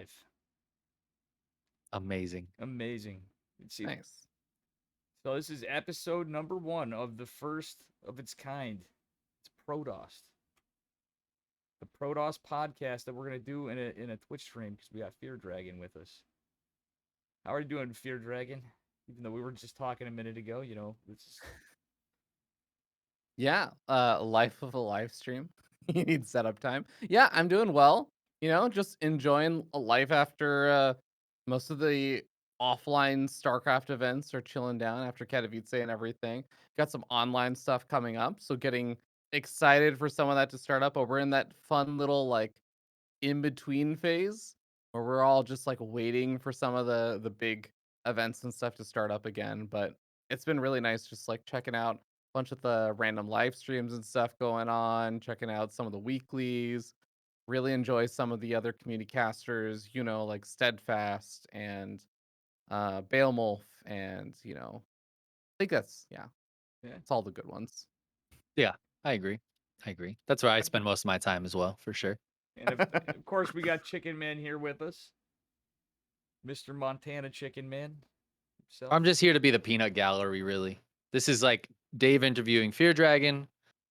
live. Amazing. Amazing. Let's see. Nice. So this is episode number 1 of the first of its kind. It's Protossed. The Protoss podcast that we're gonna do in a Twitch stream because we got FearDragon with us. How are you doing, FearDragon? Even though we were just talking a minute ago, it's just... Yeah, life of a live stream. You need setup time. Yeah, I'm doing well. Just enjoying a life after most of the offline StarCraft events are chilling down after Katowice and everything. Got some online stuff coming up, so getting excited for some of that to start up. But we're in that fun little like in between phase where we're all just like waiting for some of the big events and stuff to start up again. But it's been really nice just like checking out a bunch of the random live streams and stuff going on, checking out some of the weeklies. Really enjoy some of the other community casters, like Steadfast and Bailmolf and I think that's Yeah. it's all the good ones. Yeah, I agree. That's where I spend most of my time as well, for sure. And of course, we got Chicken Man here with us, Mr. Montana Chicken Man himself. I'm just here to be the peanut gallery, really. This is like Dave interviewing FearDragon,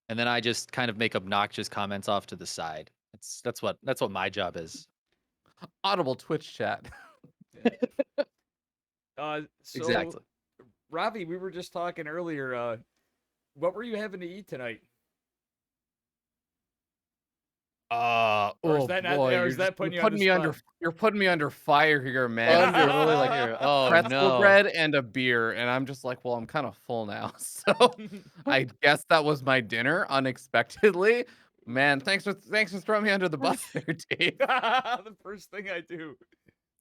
and then I just kind of make obnoxious comments off to the side. That's what my job is. Audible Twitch chat. So, Exactly. Ravi, we were just talking earlier. What were you having to eat tonight? Or is that not? Boy, Or is that putting you on the me under spot? you're putting me under fire here, man. Under Literally like fire. Oh pretzel no. bread and a beer, and I'm just like, well, I'm kind of full now. So I guess that was my dinner unexpectedly. Man, thanks for throwing me under the bus there, Dave. The first thing I do.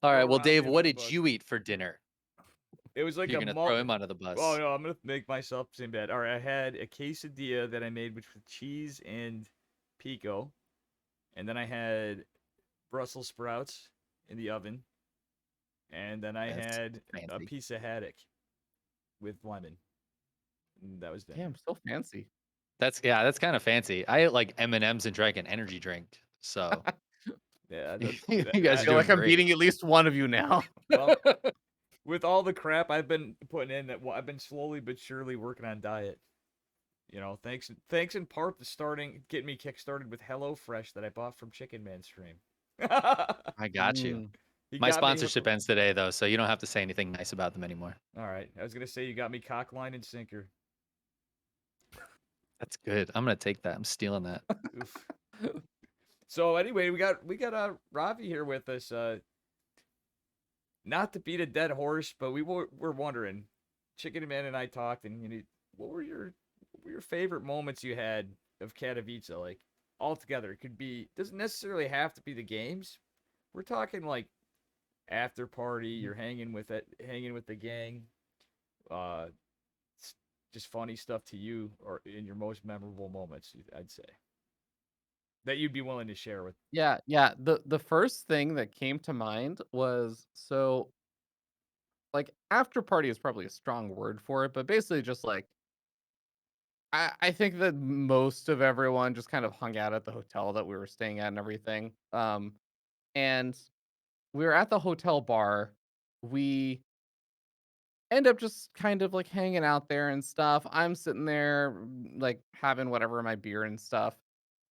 All right. Throw Well, Ravi Dave, under what the did bus. you eat for dinner? It was like You're a gonna throw him under the bus. Oh no, I'm gonna make myself seem bad. All right, I had a quesadilla that I made, which was cheese and pico, and then I had Brussels sprouts in the oven, and then I That's had a fancy. piece of haddock with lemon. And that was dinner. Damn, so fancy. That's kind of fancy. I ate like M&Ms and drank an energy drink. So Yeah, you guys I are feel like doing I'm great. beating at least one of you now. Well, with all the crap I've been putting in, I've been slowly but surely working on diet. Thanks in part to getting me kickstarted with HelloFresh that I bought from Chicken Man stream. I got you. He My got me sponsorship ends today, though, so you don't have to say anything nice about them anymore. All right, I was gonna say you got me cock, line, and sinker. That's good. I'm gonna take that. I'm stealing that. Oof. So anyway, we got Ravi here with us. Not to beat a dead horse, but we're wondering. Chicken Man and I talked, and what were your favorite moments you had of Katowice? Like all together, it doesn't necessarily have to be the games. We're talking like after party. You're hanging with the gang. Just funny stuff to you, or in your most memorable moments, I'd say, that you'd be willing to share with. Yeah. The first thing that came to mind was like after party is probably a strong word for it, but basically just like I think that most of everyone just kind of hung out at the hotel that we were staying at and everything. And we were at the hotel bar. We end up just kind of like hanging out there and stuff. I'm sitting there like having whatever my beer and stuff.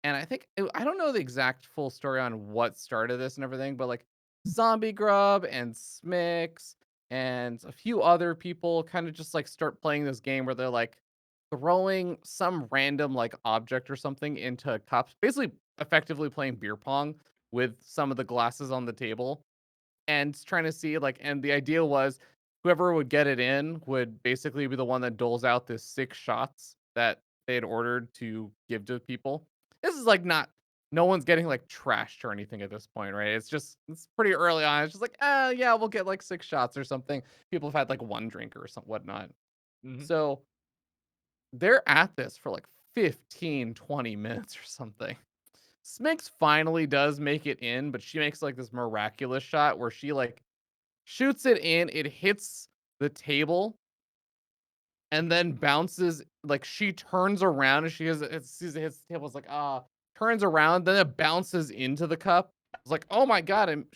And I don't know the exact full story on what started this and everything, but like Zombie Grub and Smix and a few other people kind of just like start playing this game where they're like throwing some random like object or something into cups, basically effectively playing beer pong with some of the glasses on the table and trying to see like, and the idea was whoever would get it in would basically be the one that doles out the 6 shots that they had ordered to give to people. This is like no one's getting like trashed or anything at this point, right? It's pretty early on. It's just like, yeah, we'll get like 6 shots or something. People have had like one drink or something whatnot. Mm-hmm. So they're at this for like 15, 20 minutes or something. Smix finally does make it in, but she makes like this miraculous shot where she like shoots it in, it hits the table, and then bounces. Like she turns around and sees it hits the table. It's like turns around, then it bounces into the cup. It's like, oh my god! And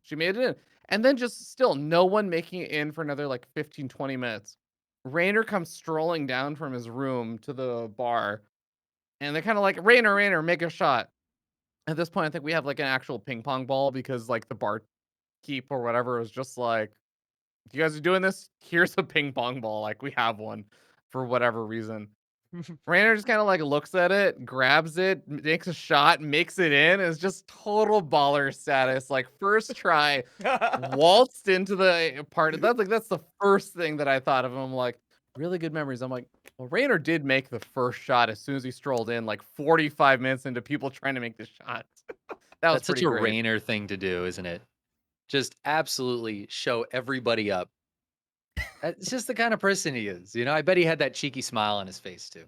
She made it in. And then just still no one making it in for another like 15, 20 minutes. Rainer comes strolling down from his room to the bar. And they're kind of like, Rainer, make a shot. At this point, I think we have like an actual ping pong ball because like the barkeep or whatever was just like, you guys are doing this? Here's a ping pong ball. Like we have one for whatever reason. Rainer just kind of like looks at it, grabs it, makes a shot, makes it in. It's just total baller status. Like first try, waltzed into the part. That's the first thing that I thought of. I'm like, really good memories. I'm like, well, Rainer did make the first shot as soon as he strolled in, like 45 minutes into people trying to make the shot. That was That's such pretty a great. Rainer thing to do, isn't it? Just absolutely show everybody up. It's just the kind of person he is. You know, I bet he had that cheeky smile on his face too.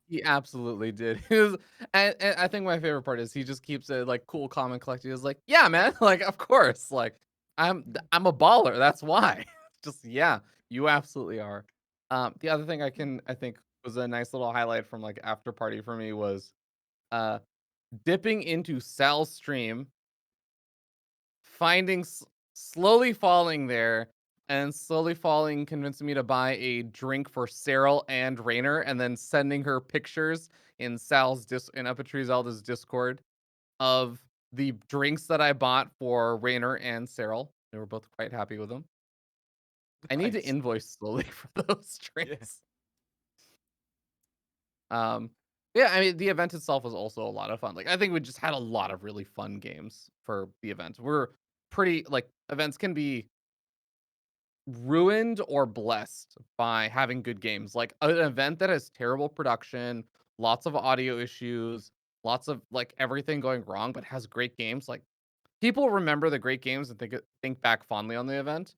He absolutely did. He was, and I think my favorite part is he just keeps it like cool, calm, and collected. He's like, yeah, man, like of course, like I'm a baller. That's why. Just yeah, you absolutely are. The other thing I think was a nice little highlight from like after party for me was uh dipping into Sal's stream, finding slowly falling there and slowly falling, convincing me to buy a drink for Cyril and Rainer, and then sending her pictures in in UpATreeZelda's Discord of the drinks that I bought for Rainer and Cyril. They were both quite happy with them. I need to Nice. invoice slowly for those Yeah. drinks. Yeah, I mean the event itself was also a lot of fun. Like I think we just had a lot of really fun games for the event. We're pretty like events can be ruined or blessed by having good games. Like an event that has terrible production, lots of audio issues, lots of like everything going wrong, but has great games. Like people remember the great games and think back fondly on the event.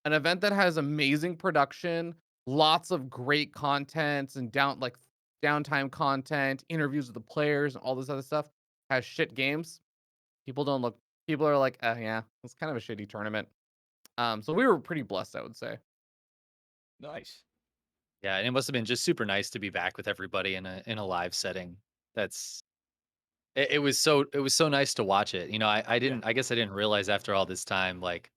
An event that has amazing production, lots of great content and downtime content, interviews with the players, and all this other stuff has shit games. People don't look. People are like, yeah, it's kind of a shitty tournament. So we were pretty blessed, I would say. Nice. Yeah, and it must have been just super nice to be back with everybody in a live setting. That's it was so nice to watch it. You know, I Yeah. didn't I guess I didn't realize after all this time like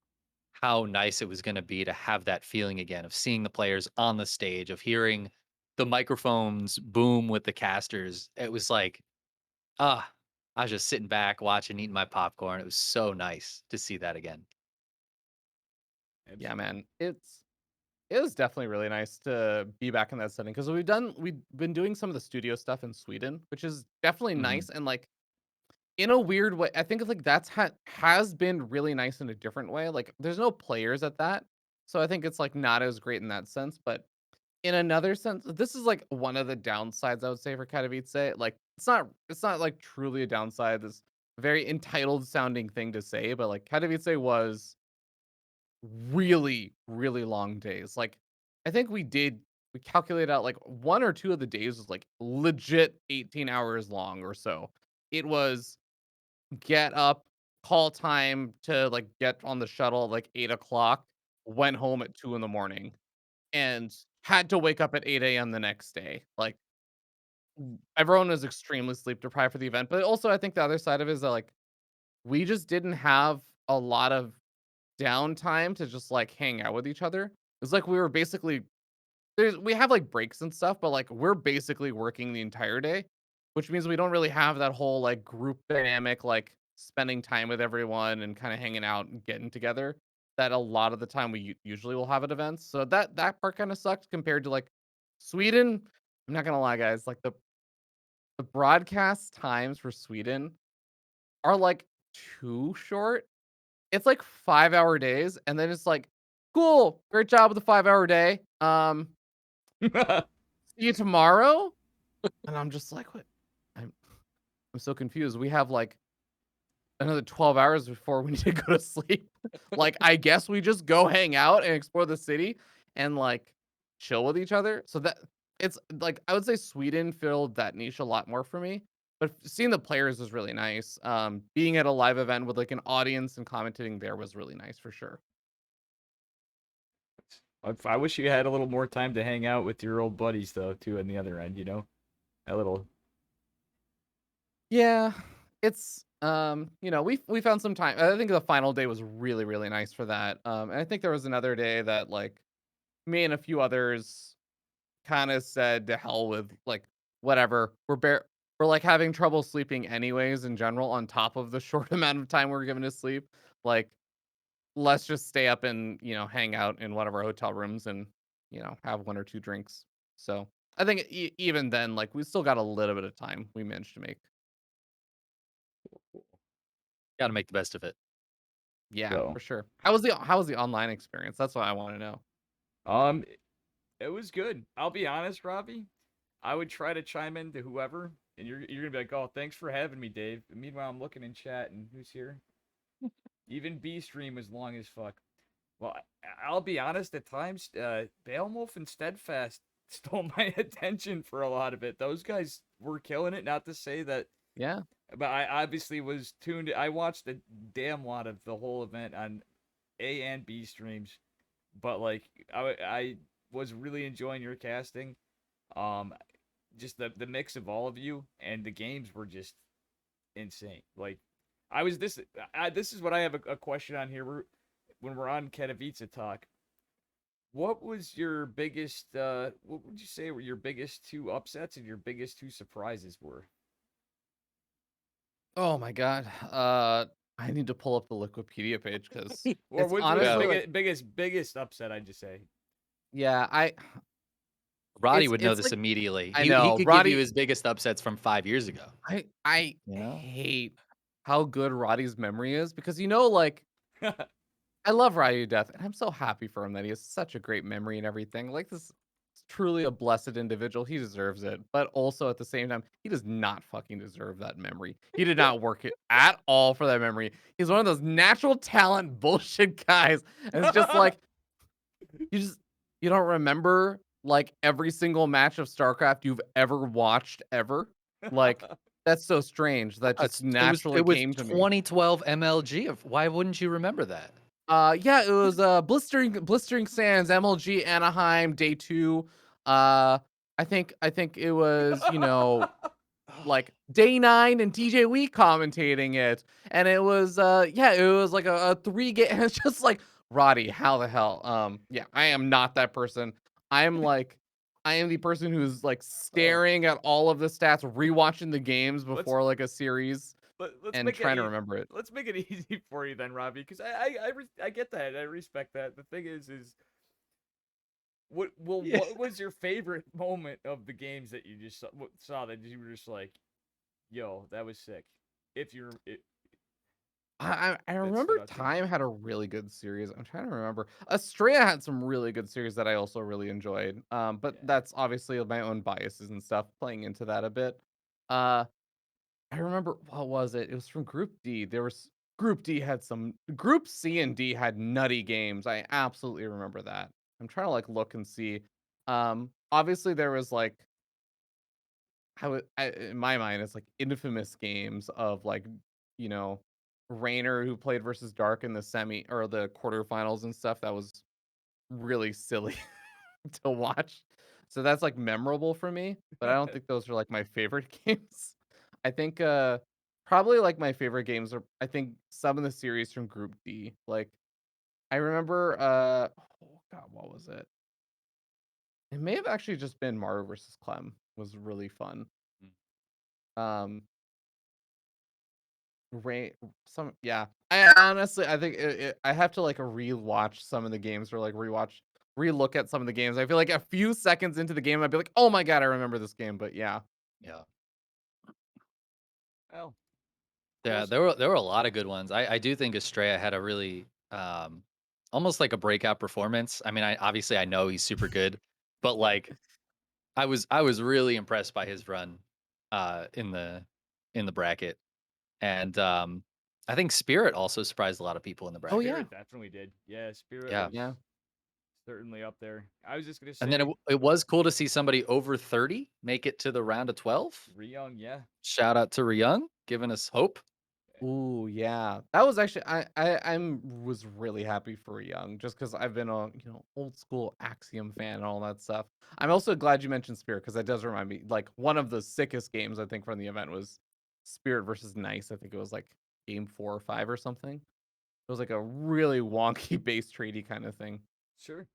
how nice it was going to be to have that feeling again of seeing the players on the stage, of hearing the microphones boom with the casters. It was like, ah, I was just sitting back watching, eating my popcorn. It was so nice to see that again. Yeah, Absolutely. man, it was definitely really nice to be back in that setting because we've been doing some of the studio stuff in Sweden, which is definitely Mhm. nice and like in a weird way. I think like that's has been really nice in a different way. Like there's no players at that, so I think it's like not as great in that sense. But in another sense, this is like one of the downsides I would say for Katowice. Like it's not like truly a downside. This very entitled sounding thing to say, but like Katowice was really, really long days. Like, I think we calculated out like one or two of the days was like legit 18 hours long or so. It was get up, call time to like get on the shuttle at like 8 o'clock, went home at 2 in the morning, and had to wake up at 8 a.m. the next day. Like, everyone was extremely sleep deprived for the event. But also, I think the other side of it is that like we just didn't have a lot of downtime to just like hang out with each other. It's like we were basically we have like breaks and stuff, but like we're basically working the entire day, which means we don't really have that whole like group dynamic, like spending time with everyone and kind of hanging out and getting together that a lot of the time we usually will have at events. So that part kind of sucked compared to like Sweden. I'm not gonna lie, guys. Like the broadcast times for Sweden are like too short. It's like 5-hour days, and then it's like, "Cool, great job with the 5-hour day. See you tomorrow?" And I'm just like, "What?" I'm I'm so confused. We have, like, another 12 hours before we need to go to sleep. Like, I guess we just go hang out and explore the city and, like, chill with each other. So that it's like, I would say Sweden filled that niche a lot more for me, but seeing the players was really nice. Being at a live event with, like, an audience and commentating there was really nice for sure. I wish you had a little more time to hang out with your old buddies though, too, on the other end, you know? A little Yeah. It's we found some time. I think the final day was really, really nice for that. And I think there was another day that like me and a few others kind of said to hell with like whatever. We're like having trouble sleeping anyways in general on top of the short amount of time we're given to sleep. Like let's just stay up and, hang out in one of our hotel rooms and, have one or two drinks. So, I think even then like we still got a little bit of time we managed to make. Got to make the best of it. Yeah, So, for sure. How was the online experience? That's what I want to know. um, it was good. I'll be honest, Robbie. I would try to chime in to whoever, and you're gonna be like, "Oh, thanks for having me, Dave." And meanwhile, I'm looking in chat, and who's here? Even B stream was long as fuck. Well, I'll be honest. At times, Beowulf and Steadfast stole my attention for a lot of it. Those guys were killing it. Not to say that, Yeah. but I obviously was tuned. I watched a damn lot of the whole event on A and B streams, but like I was really enjoying your casting. Um, just the mix of all of you and the games were just insane. Like I was this is what I have a question on here. When we're on Katowice talk, what was your biggest what would you say were your biggest two upsets and your biggest two surprises were? Oh my god. I need to pull up the Wikipedia page because Or it's what's honestly the like, biggest upset, I'd just say. yeah, Roddy would know it's this like immediately. I He know could give you Roddy. his biggest upsets from 5 years ago. I You know? hate how good Roddy's memory is because like I love Roddy to death, and I'm so happy for him that he has such a great memory and everything. Like this is truly a blessed individual. He deserves it. But also at the same time, he does not fucking deserve that memory. He did not work it at all for that memory. He's one of those natural talent bullshit guys. And it's just like you just you don't remember like every single match of StarCraft you've ever watched ever. Like that's so strange. That just It naturally was came to me. 2012 MLG. Why wouldn't you remember that? Yeah, it was blistering sands, MLG Anaheim day 2. I think it was, like day 9 and TJ Wee commentating it. And it was yeah, it was like a 3 game. It's just like Roddy, how the hell? Yeah, I am not that person. I am like I am the person who's like Uh, staring at all of the stats, rewatching the games let's before like a series let's and make it trying to remember it. let's make it easy for you then, Robbie, because I get that. I respect that. The thing is Yeah. what was your favorite moment of the games that you just saw that you were just like, yo, that was sick. If you're it, I that stood remember out to you. Time had a really good series. I'm trying to remember. Estrella had some really good series that I also really enjoyed. But Yeah. that's obviously my own biases and stuff playing into that a bit. Uh, I remember what was it? It was from Group D. Group D had some Group C and D had nutty games. I absolutely remember that. I'm trying to like look and see. Obviously there was like in my mind, it's like infamous games of like, you know, Rainer who played versus Dark in the semi or the quarterfinals and stuff. That was really silly to watch. So that's like memorable for me, but I don't think those are like my favorite games. I think probably like my favorite games are I think some of the series from Group D. Like I remember oh god, what was it? It may have actually just been Mario versus Clem was really fun. Um Right. Yeah. I honestly, I think I have to like rewatch some of the games or like relook at some of the games. I feel like a few seconds into the game, I'd be like, oh my God, I remember this game. But yeah. Yeah. Well, Yeah, cool. there were a lot of good ones. I do think Estrella had a really almost like a breakout performance. I mean, I know he's super good, but like I was really impressed by his run in the bracket. And I think Spirit also surprised a lot of people in the Oh yeah. bracket. Spirit definitely did. Yeah, Spirit Yeah. was Yeah. certainly up there. I was just gonna And then say, it was cool to see somebody over 30 make it to the round of 12. Ryung, yeah. Shout out to Ryung, giving us hope. Ooh, yeah. That was actually was really happy for Young just because I've been a old school Axiom fan and all that stuff. I'm also glad you mentioned Spirit because that does remind me like one of the sickest games I think from the event was Spirit versus Nice. I think it was like game 4 or 5 or something. It was like a really wonky base tradey kind of thing. Sure.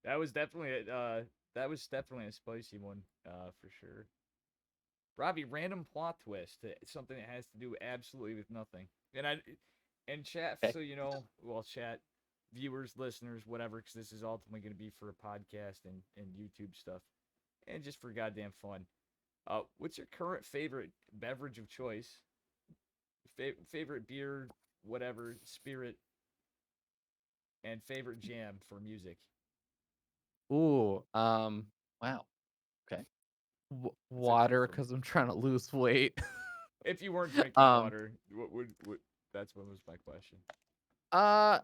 That was definitely a spicy one, for sure. Robbie, random plot twist, something that has to do absolutely with nothing. And chat, Okay. so you know, well, chat, viewers, listeners, whatever, because this is ultimately going to be for a podcast and YouTube stuff, and just for goddamn fun. What's your current favorite beverage of choice? Favorite beer, whatever, spirit, and favorite jam for music? Ooh, Wow. Okay. water from- because I'm trying to lose weight. If you weren't drinking water, what would that's what was my question. Uh,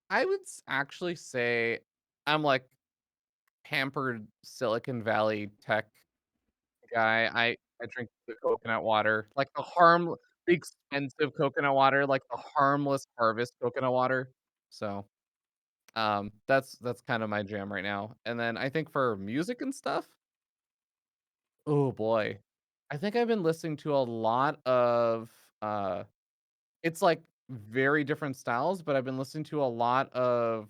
I would actually say I'm like pampered Silicon Valley tech guy. I drink the coconut water, like the expensive coconut water, like the harmless harvest coconut water. So, that's kind of my jam right now. And then I think for music and stuff, oh boy, I think I've been listening to a lot of uh, it's like very different styles, but I've been listening to a lot of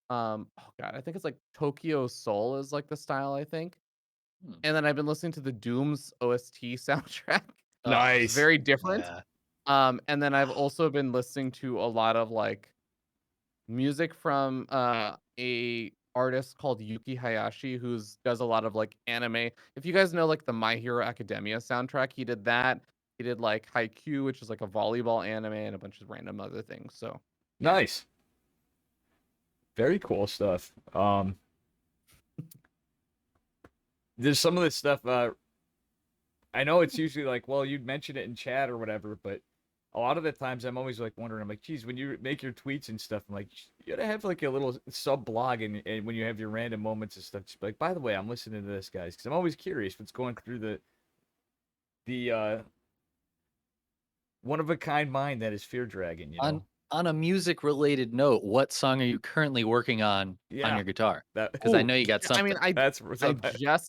oh god, I think it's like Tokyo Soul is like the style, I think. Hmm. And then I've been listening to the Doom's OST soundtrack. It's Nice. very different. Yeah. And then I've also been listening to a lot of like music from a artist called Yuki Hayashi who's does a lot of like anime. If you guys know like the My Hero Academia soundtrack, he did that. He did like Haikyuu, which is like a volleyball anime, and a bunch of random other things. So yeah. Nice. Very cool stuff. There's some of this stuff. I know it's usually like, well, you'd mention it in chat or whatever, but a lot of the times I'm always like wondering. I'm like, geez, when you make your tweets and stuff, I'm like, you gotta have like a little sub blog, and when you have your random moments and stuff, just be like, by the way, I'm listening to this, guys, because I'm always curious what's going through the one of a kind mind that is FearDragon. You know? On a music related note, what song are you currently working on Yeah. your guitar? That Because I Ooh, know you got I something. mean, that's I that,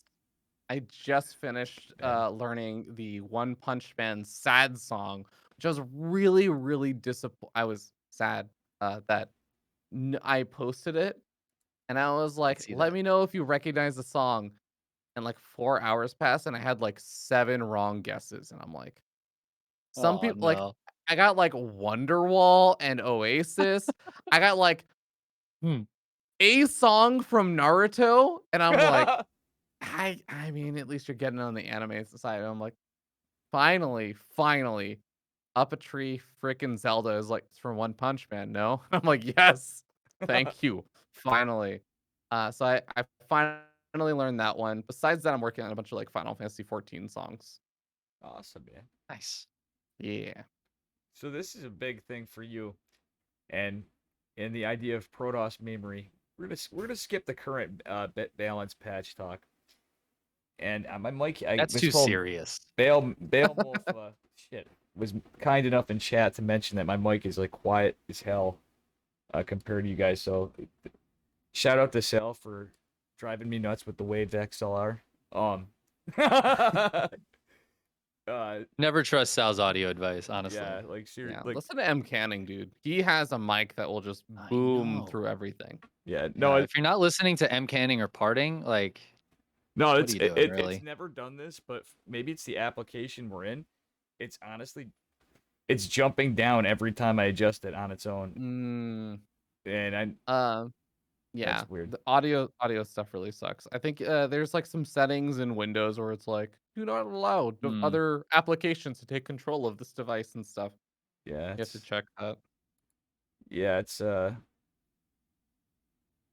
I just finished Man. learning the One Punch Man sad song, which I was really, really disappointed. I was sad that I posted it, and I was like, see "Let that. me know if you recognize the song." And like 4 hours passed, and I had like 7 wrong guesses, and I'm like, some Oh people like no. I got like Wonderwall and Oasis. I got like Hmm. a song from Naruto, and I'm like, I mean, at least you're getting on the anime side. I'm like, finally, Up a Tree frickin' Zelda is like it's from One Punch Man, no? I'm like, yes, thank you, finally. So I finally learned that one. Besides that, I'm working on a bunch of like Final Fantasy 14 songs. Awesome, man. Nice. Yeah. So this is a big thing for you, and in the idea of Protoss memory, we're gonna skip the current bit balance patch talk. And my mic, I That's was too told serious. Bale Wolf, shit, was kind enough in chat to mention that my mic is like quiet as hell, compared to you guys. So shout out to Sal for driving me nuts with the Wave XLR. Never trust Sal's audio advice, honestly. Yeah, like Yeah, like listen to M Canning, dude. He has a mic that will just I boom know. through everything. yeah, No, no, if you're not listening to M Canning or Parting, like, no, what it's are you doing, it's really? never done this, but maybe it's the application we're in. It's honestly, it's jumping down every time I adjust it on its own, Mm, and yeah, that's weird. the audio stuff really sucks. I think there's like some settings in Windows where it's like do not allow Hmm. other applications to take control of this device and stuff. Yeah, You have to check that. it's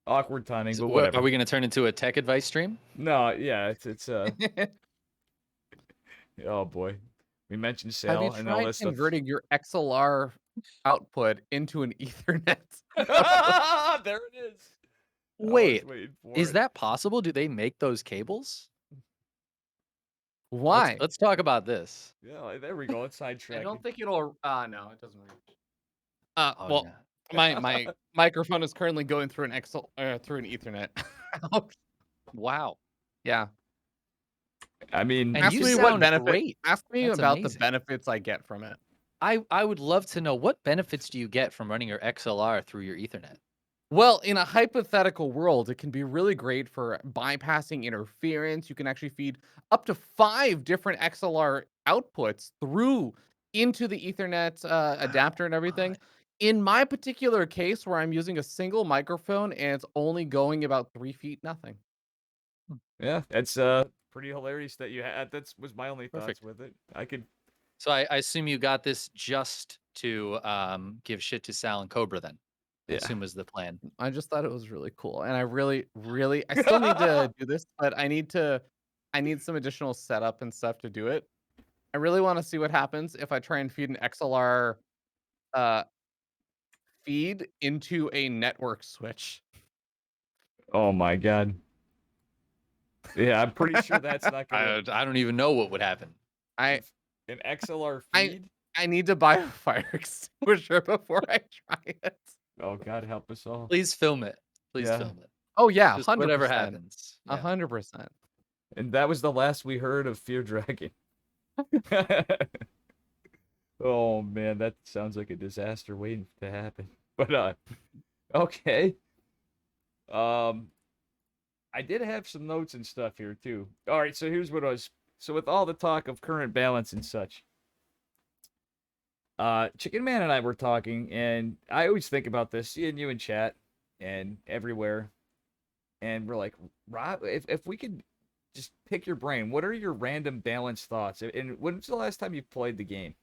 awkward timing, So but what, are whatever. we going to turn into a tech advice stream? No, yeah, it's oh boy, we mentioned Have you Sal and all tried this stuff. converting your XLR output into an Ethernet? There it is. I was Wait, waiting for is it. that possible? Do they make those cables? Why? Let's talk about this. Yeah, there we go. It's I sidetracking. don't think it'll. No, it doesn't reach. Oh Well, yeah. my microphone is currently going through an through an Ethernet. Ouch. Wow. Yeah. I mean, And Ask you me what sound benefit. great. Ask me That's about the amazing. benefits I get from it. I would love to know, what benefits do you get from running your XLR through your Ethernet? Well, in a hypothetical world, it can be really great for bypassing interference. You can actually feed up to 5 different XLR outputs through into the Ethernet adapter and everything. What? In my particular case, where I'm using a single microphone and it's only going about 3 feet, nothing. yeah, that's pretty hilarious that you had. That's was my only thoughts Perfect. with it. I could. So I assume you got this just to give shit to Sal and Cobra then. I Yeah. assume was the plan. I just thought it was really cool, and I really, really, I still need to do this, but I need some additional setup and stuff to do it. I really want to see what happens if I try and feed an XLR uh, feed into a network switch. Oh my god. Yeah, I'm pretty sure that's not gonna. I don't even know what would happen. I An XLR I feed. I need to buy a fire extinguisher before I try it. Oh God, help us all. Please film it. Please Yeah. film it. Oh yeah, Just 100%. whatever happens. Yeah. 100%. And that was the last we heard of FearDragon. Oh man, that sounds like a disaster waiting to happen. But okay. I did have some notes and stuff here too. All right, so here's what I was. So with all the talk of current balance and such, Chicken Man and I were talking, and I always think about this, seeing you in chat and everywhere, and we're like, Rob, if we could just pick your brain, what are your random balance thoughts? And when's the last time you played the game?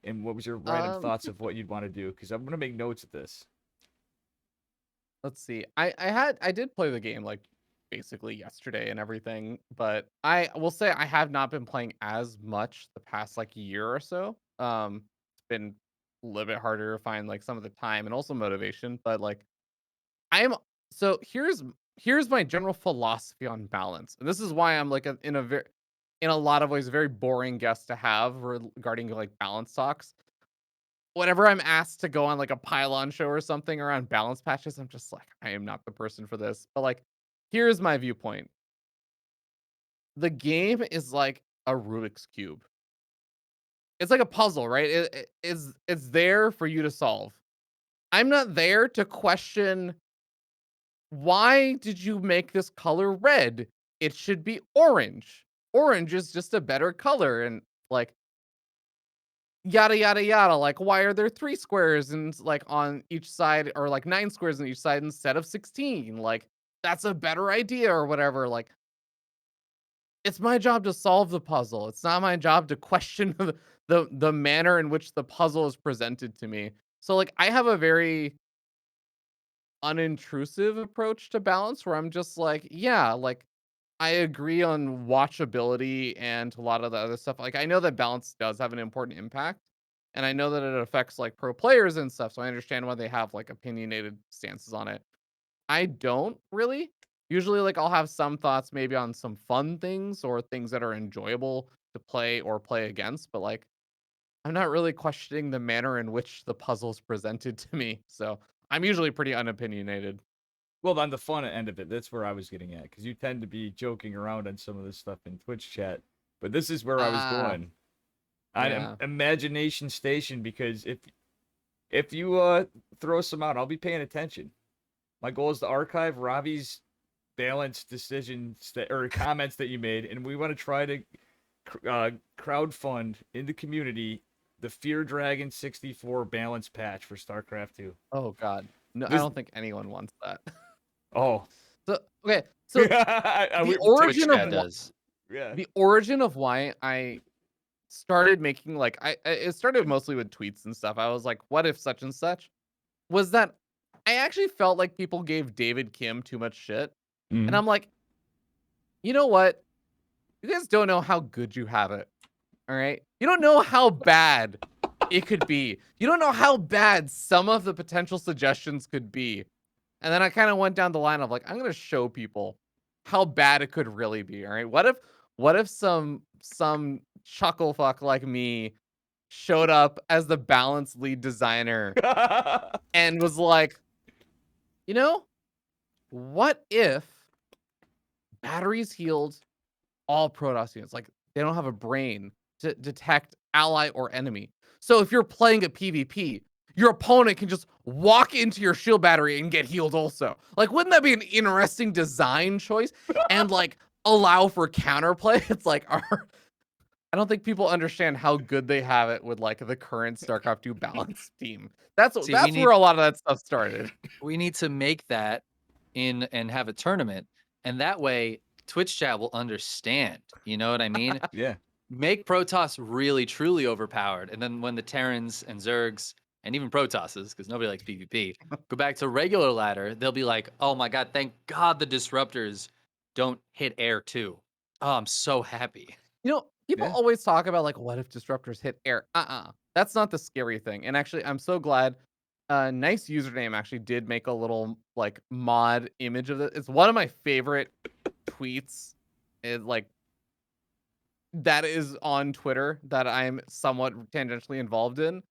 And what was your random Um, thoughts of what you'd want to do? Because I'm gonna make notes of this. let's see. I did play the game like basically yesterday and everything, but I will say I have not been playing as much the past like year or so. It's been a little bit harder to find like some of the time and also motivation, but like I am so here's my general philosophy on balance. And this is why I'm like in a very in a lot of ways a very boring guest to have regarding like balance talks. Whenever I'm asked to go on like a pylon show or something around balance patches, I'm just like, I am not the person for this. But like, here's my viewpoint. The game is like a Rubik's Cube. It's like a puzzle, right? It's there for you to solve. I'm not there to question, why did you make this color red? It should be orange. Orange is just a better color. And like, yada yada yada, like why are there 3 squares and like on each side, or like 9 squares on each side instead of 16? Like that's a better idea or whatever. Like it's my job to solve the puzzle. It's not my job to question the manner in which the puzzle is presented to me. So like I have a very unintrusive approach to balance where I'm just like, yeah, like I agree on watchability and a lot of the other stuff. Like I know that balance does have an important impact, and I know that it affects like pro players and stuff. So I understand why they have like opinionated stances on it. I don't really. Usually, like I'll have some thoughts maybe on some fun things or things that are enjoyable to play or play against, but like I'm not really questioning the manner in which the puzzle's presented to me. So I'm usually pretty unopinionated. Well, on the fun end of it, that's where I was getting at, because you tend to be joking around on some of this stuff in Twitch chat, but this is where I was Ah, going. On yeah. Imagination Station, because if you throw some out, I'll be paying attention. My goal is to archive Ravi's balanced decisions or comments that you made, and we want to try to crowdfund in the community the FearDragon 64 balance patch for StarCraft 2. Oh God. No, I This, don't think anyone wants that. oh, So okay, so the Twitch origin of chat does. yeah. the origin of why I started making like it started mostly with tweets and stuff. I was like, what if such and such? Was that I actually felt like people gave David Kim too much shit. And Mhm. I'm like, you know what? You guys don't know how good you have it. All right? You don't know how bad it could be. You don't know how bad some of the potential suggestions could be. And then I kind of went down the line of like, I'm gonna show people how bad it could really be. All right. What if some chuckle fuck like me showed up as the balance lead designer and was like, you know, what if batteries healed all Protoss units. Like, they don't have a brain to detect ally or enemy. So if you're playing a PvP, your opponent can just walk into your shield battery and get healed also. Like, wouldn't that be an interesting design choice? And like allow for counterplay? It's like, I don't think people understand how good they have it with like the current StarCraft 2 balance team. That's See, where a lot of that stuff started. we need to make that in and have a tournament, and that way Twitch chat will understand. You know what I mean? Yeah. Make Protoss really truly overpowered, and then when the Terrans and Zergs and even Protosses, because nobody likes PvP, go back to regular ladder, they'll be like, "Oh my god, thank God the disruptors don't hit air too. Oh, I'm so happy." You know, people Yeah. always talk about like, what if disruptors hit air? That's not the scary thing. And actually, I'm so glad. Nice username actually did make a little like mod image of it. It's one of my favorite tweets. Is like that is on Twitter that I'm somewhat tangentially involved in.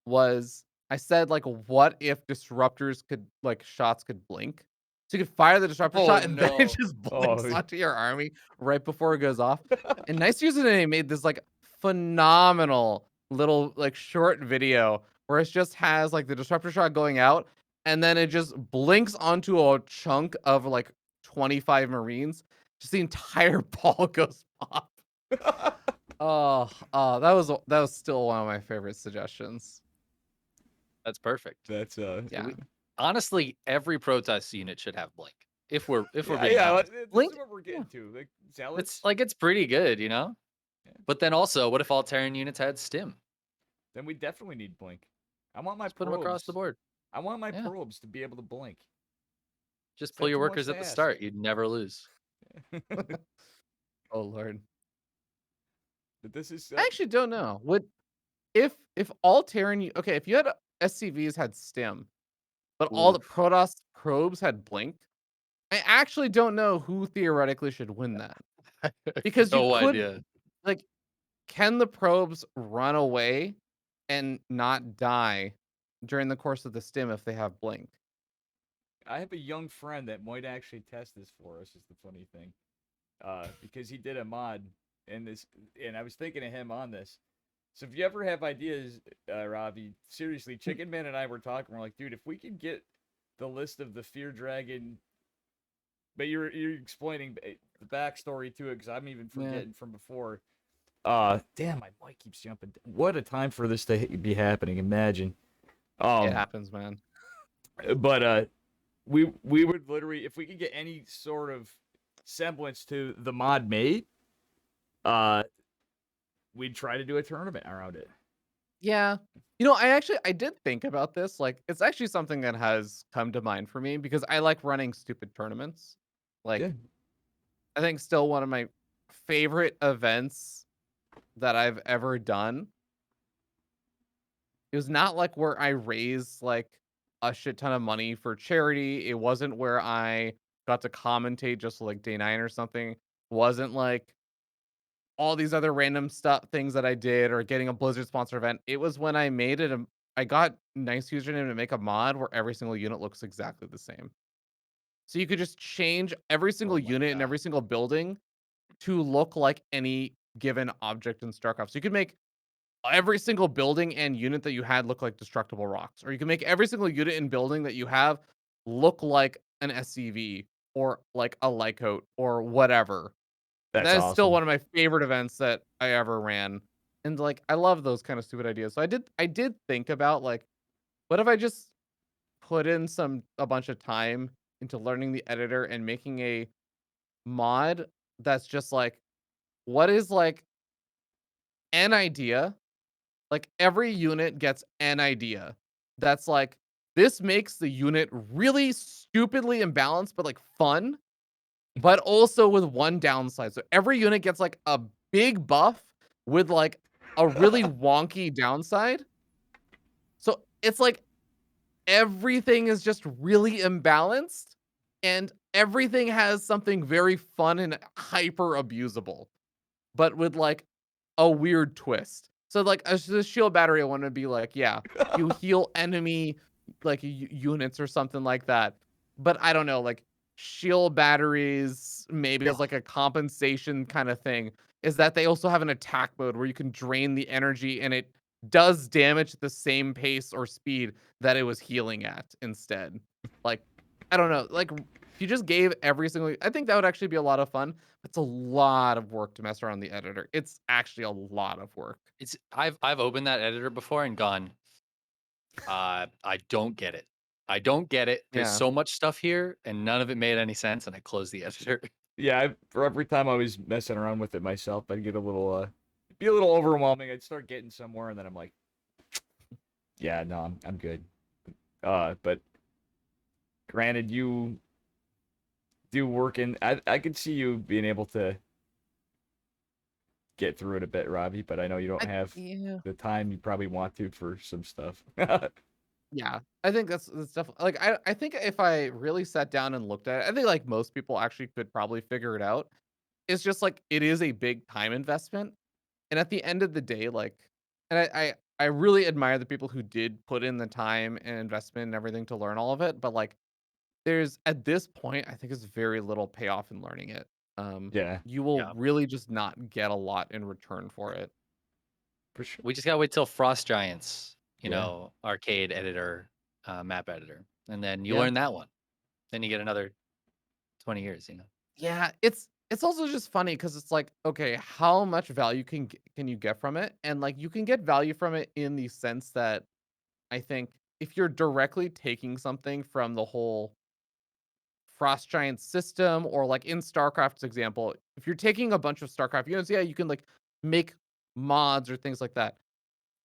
Was I said like, what if disruptors could like shots could blink? So you could fire the disruptor Oh, shot and then it no. just blinks Oh. onto your army right before it goes off. And Nice Username made this like phenomenal little like short video where it just has like the disruptor shot going out and then it just blinks onto a chunk of like 25 Marines. Just the entire ball goes pop. That was still one of my favorite suggestions. That's perfect. That's Yeah. Honestly, every Protoss unit should have blink. If we're being yeah. honest. This Blink- is what we're getting to. Like It's zealots. like it's pretty good, you know? Yeah. But then also, what if all Terran units had stim? Then we definitely need blink. I want my Just put them across the probes. board. I want my Yeah. probes to be able to blink. Just Is pull that your too much workers to at the ask? start. You'd never lose. Oh Lord. But this is I actually don't know. Would if all Terran okay, if you had SCVs had stim, but all the Oof. Protoss probes had blink, I actually don't know who theoretically should win that. Because you No could idea. like can the probes run away and not die during the course of the stim if they have blink? I have a young friend that might actually test this for us. Is the funny thing, because he did a mod and and I was thinking of him on this. So if you ever have ideas, Robbie, seriously, Chicken Man and I were talking. We're like, dude, if we could get the list of the FearDragon, but you're explaining the backstory to it because I'm even forgetting from before. Damn, my mic keeps jumping. What a time for this to be happening. Imagine. It happens, man. But we would literally, if we could get any sort of semblance to the mod made, we'd try to do a tournament around it. Yeah. You know, I did think about this. Like, it's actually something that has come to mind for me because I like running stupid tournaments. Like, Yeah. I think still one of my favorite events that I've ever done. It was not like where I raised like a shit ton of money for charity. It wasn't where I got to commentate just like day 9 or something. It wasn't like all these other random stuff things that I did or getting a Blizzard sponsor event. It was when I made it I got Nice Username to make a mod where every single unit looks exactly the same. So you could just change every single Oh my unit and God. every single building to look like any given object in StarCraft. So you could make every single building and unit that you had look like destructible rocks, or you can make every single unit and building that you have look like an SCV or like a Lycoat or whatever. That's That is still awesome. one of my favorite events that I ever ran. And like I love those kind of stupid ideas. So I did think about like, what if I just put in a bunch of time into learning the editor and making a mod that's just like, what is like an idea? Like every unit gets an idea. That's like, this makes the unit really stupidly imbalanced, but like fun, but also with one downside. So every unit gets like a big buff with like a really wonky downside. So it's like everything is just really imbalanced and everything has something very fun and hyper abusable, but with like a weird twist. So like the shield battery, I want to be like, yeah, you heal enemy like units or something like that. But I don't know, like shield batteries, maybe as like a compensation kind of thing, is that they also have an attack mode where you can drain the energy and it does damage at the same pace or speed that it was healing at instead. Like, I don't know. Like, if you just gave every single, I think that would actually be a lot of fun. It's a lot of work to mess around the editor. It's actually a lot of work. It's I've opened that editor before and gone, I don't get it. I don't get it. There's Yeah. so much stuff here, and none of it made any sense, and I closed the editor. Yeah, for every time I was messing around with it myself, I'd get a little it'd be a little overwhelming. I'd start getting somewhere, and then I'm like, yeah, no, I'm good. But granted, you do work in. I could see you being able to get through it a bit, Robbie. But I know you don't have Yeah. the time you probably want to for some stuff. Yeah, I think that's definitely like I think if I really sat down and looked at it, I think like most people actually could probably figure it out. It's just like it is a big time investment, and at the end of the day, like, and I really admire the people who did put in the time and investment and everything to learn all of it. But like, there's at this point, I think there's very little payoff in learning it. Yeah, You will Yeah. really just not get a lot in return for it. for sure. We just gotta wait till Frost Giants, Yeah. arcade editor, map editor, and then you Yeah. learn that one. Then you get another 20 years. Yeah, it's also just funny because it's like, okay, how much value can you get from it? And like you can get value from it in the sense that I think if you're directly taking something from the whole Frost Giant system or like in StarCraft's example, if you're taking a bunch of StarCraft units, yeah, you can like make mods or things like that.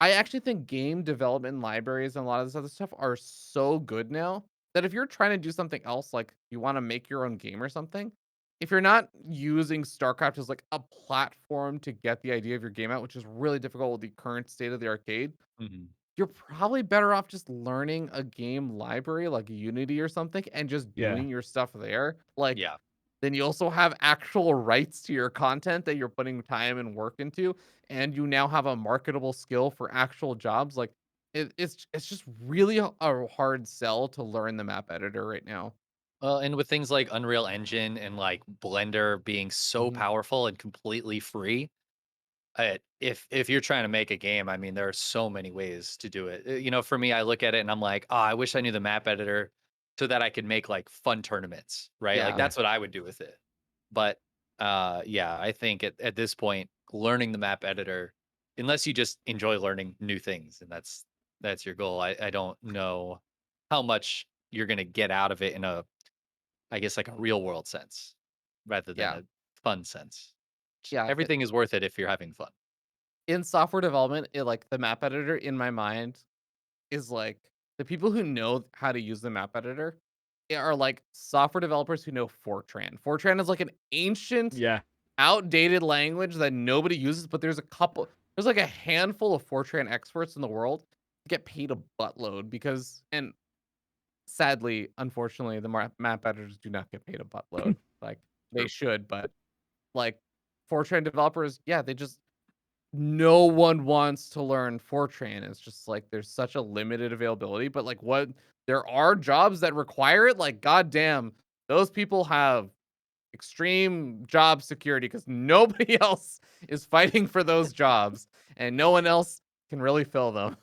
I actually think game development libraries and a lot of this other stuff are so good now that if you're trying to do something else, like you want to make your own game or something, if you're not using StarCraft as like a platform to get the idea of your game out, which is really difficult with the current state of the arcade, Mhm. you're probably better off just learning a game library like Unity or something and just Yeah. doing your stuff there. Like, Yeah. then you also have actual rights to your content that you're putting time and work into, and you now have a marketable skill for actual jobs. Like, it's just really a hard sell to learn the map editor right now. Well, and with things like Unreal Engine and like Blender being so Mhm. powerful and completely free, if you're trying to make a game, I mean, there are so many ways to do it. For me, I look at it and I'm like, oh, I wish I knew the map editor so that I could make like fun tournaments, right? Like Yeah, Yeah. that's what I would do with it. But yeah, I think at this point, learning the map editor, unless you just enjoy learning new things, and that's your goal. I don't know how much you're gonna get out of it in I guess like a real world sense rather than yeah, a fun sense. yeah. Everything is worth it if you're having fun. In software development, like the map editor in my mind is like the people who know how to use the map editor are like software developers who know Fortran. Fortran is like an ancient, Yeah. outdated language that nobody uses, but there's like a handful of Fortran experts in the world who get paid a buttload because, and sadly, unfortunately, the map editors do not get paid a buttload. Like they True. should, but like Fortran developers, yeah, they just no one wants to learn Fortran. It's just like there's such a limited availability, but like what there are jobs that require it, like goddamn, those people have extreme job security because nobody else is fighting for those jobs and no one else can really fill them.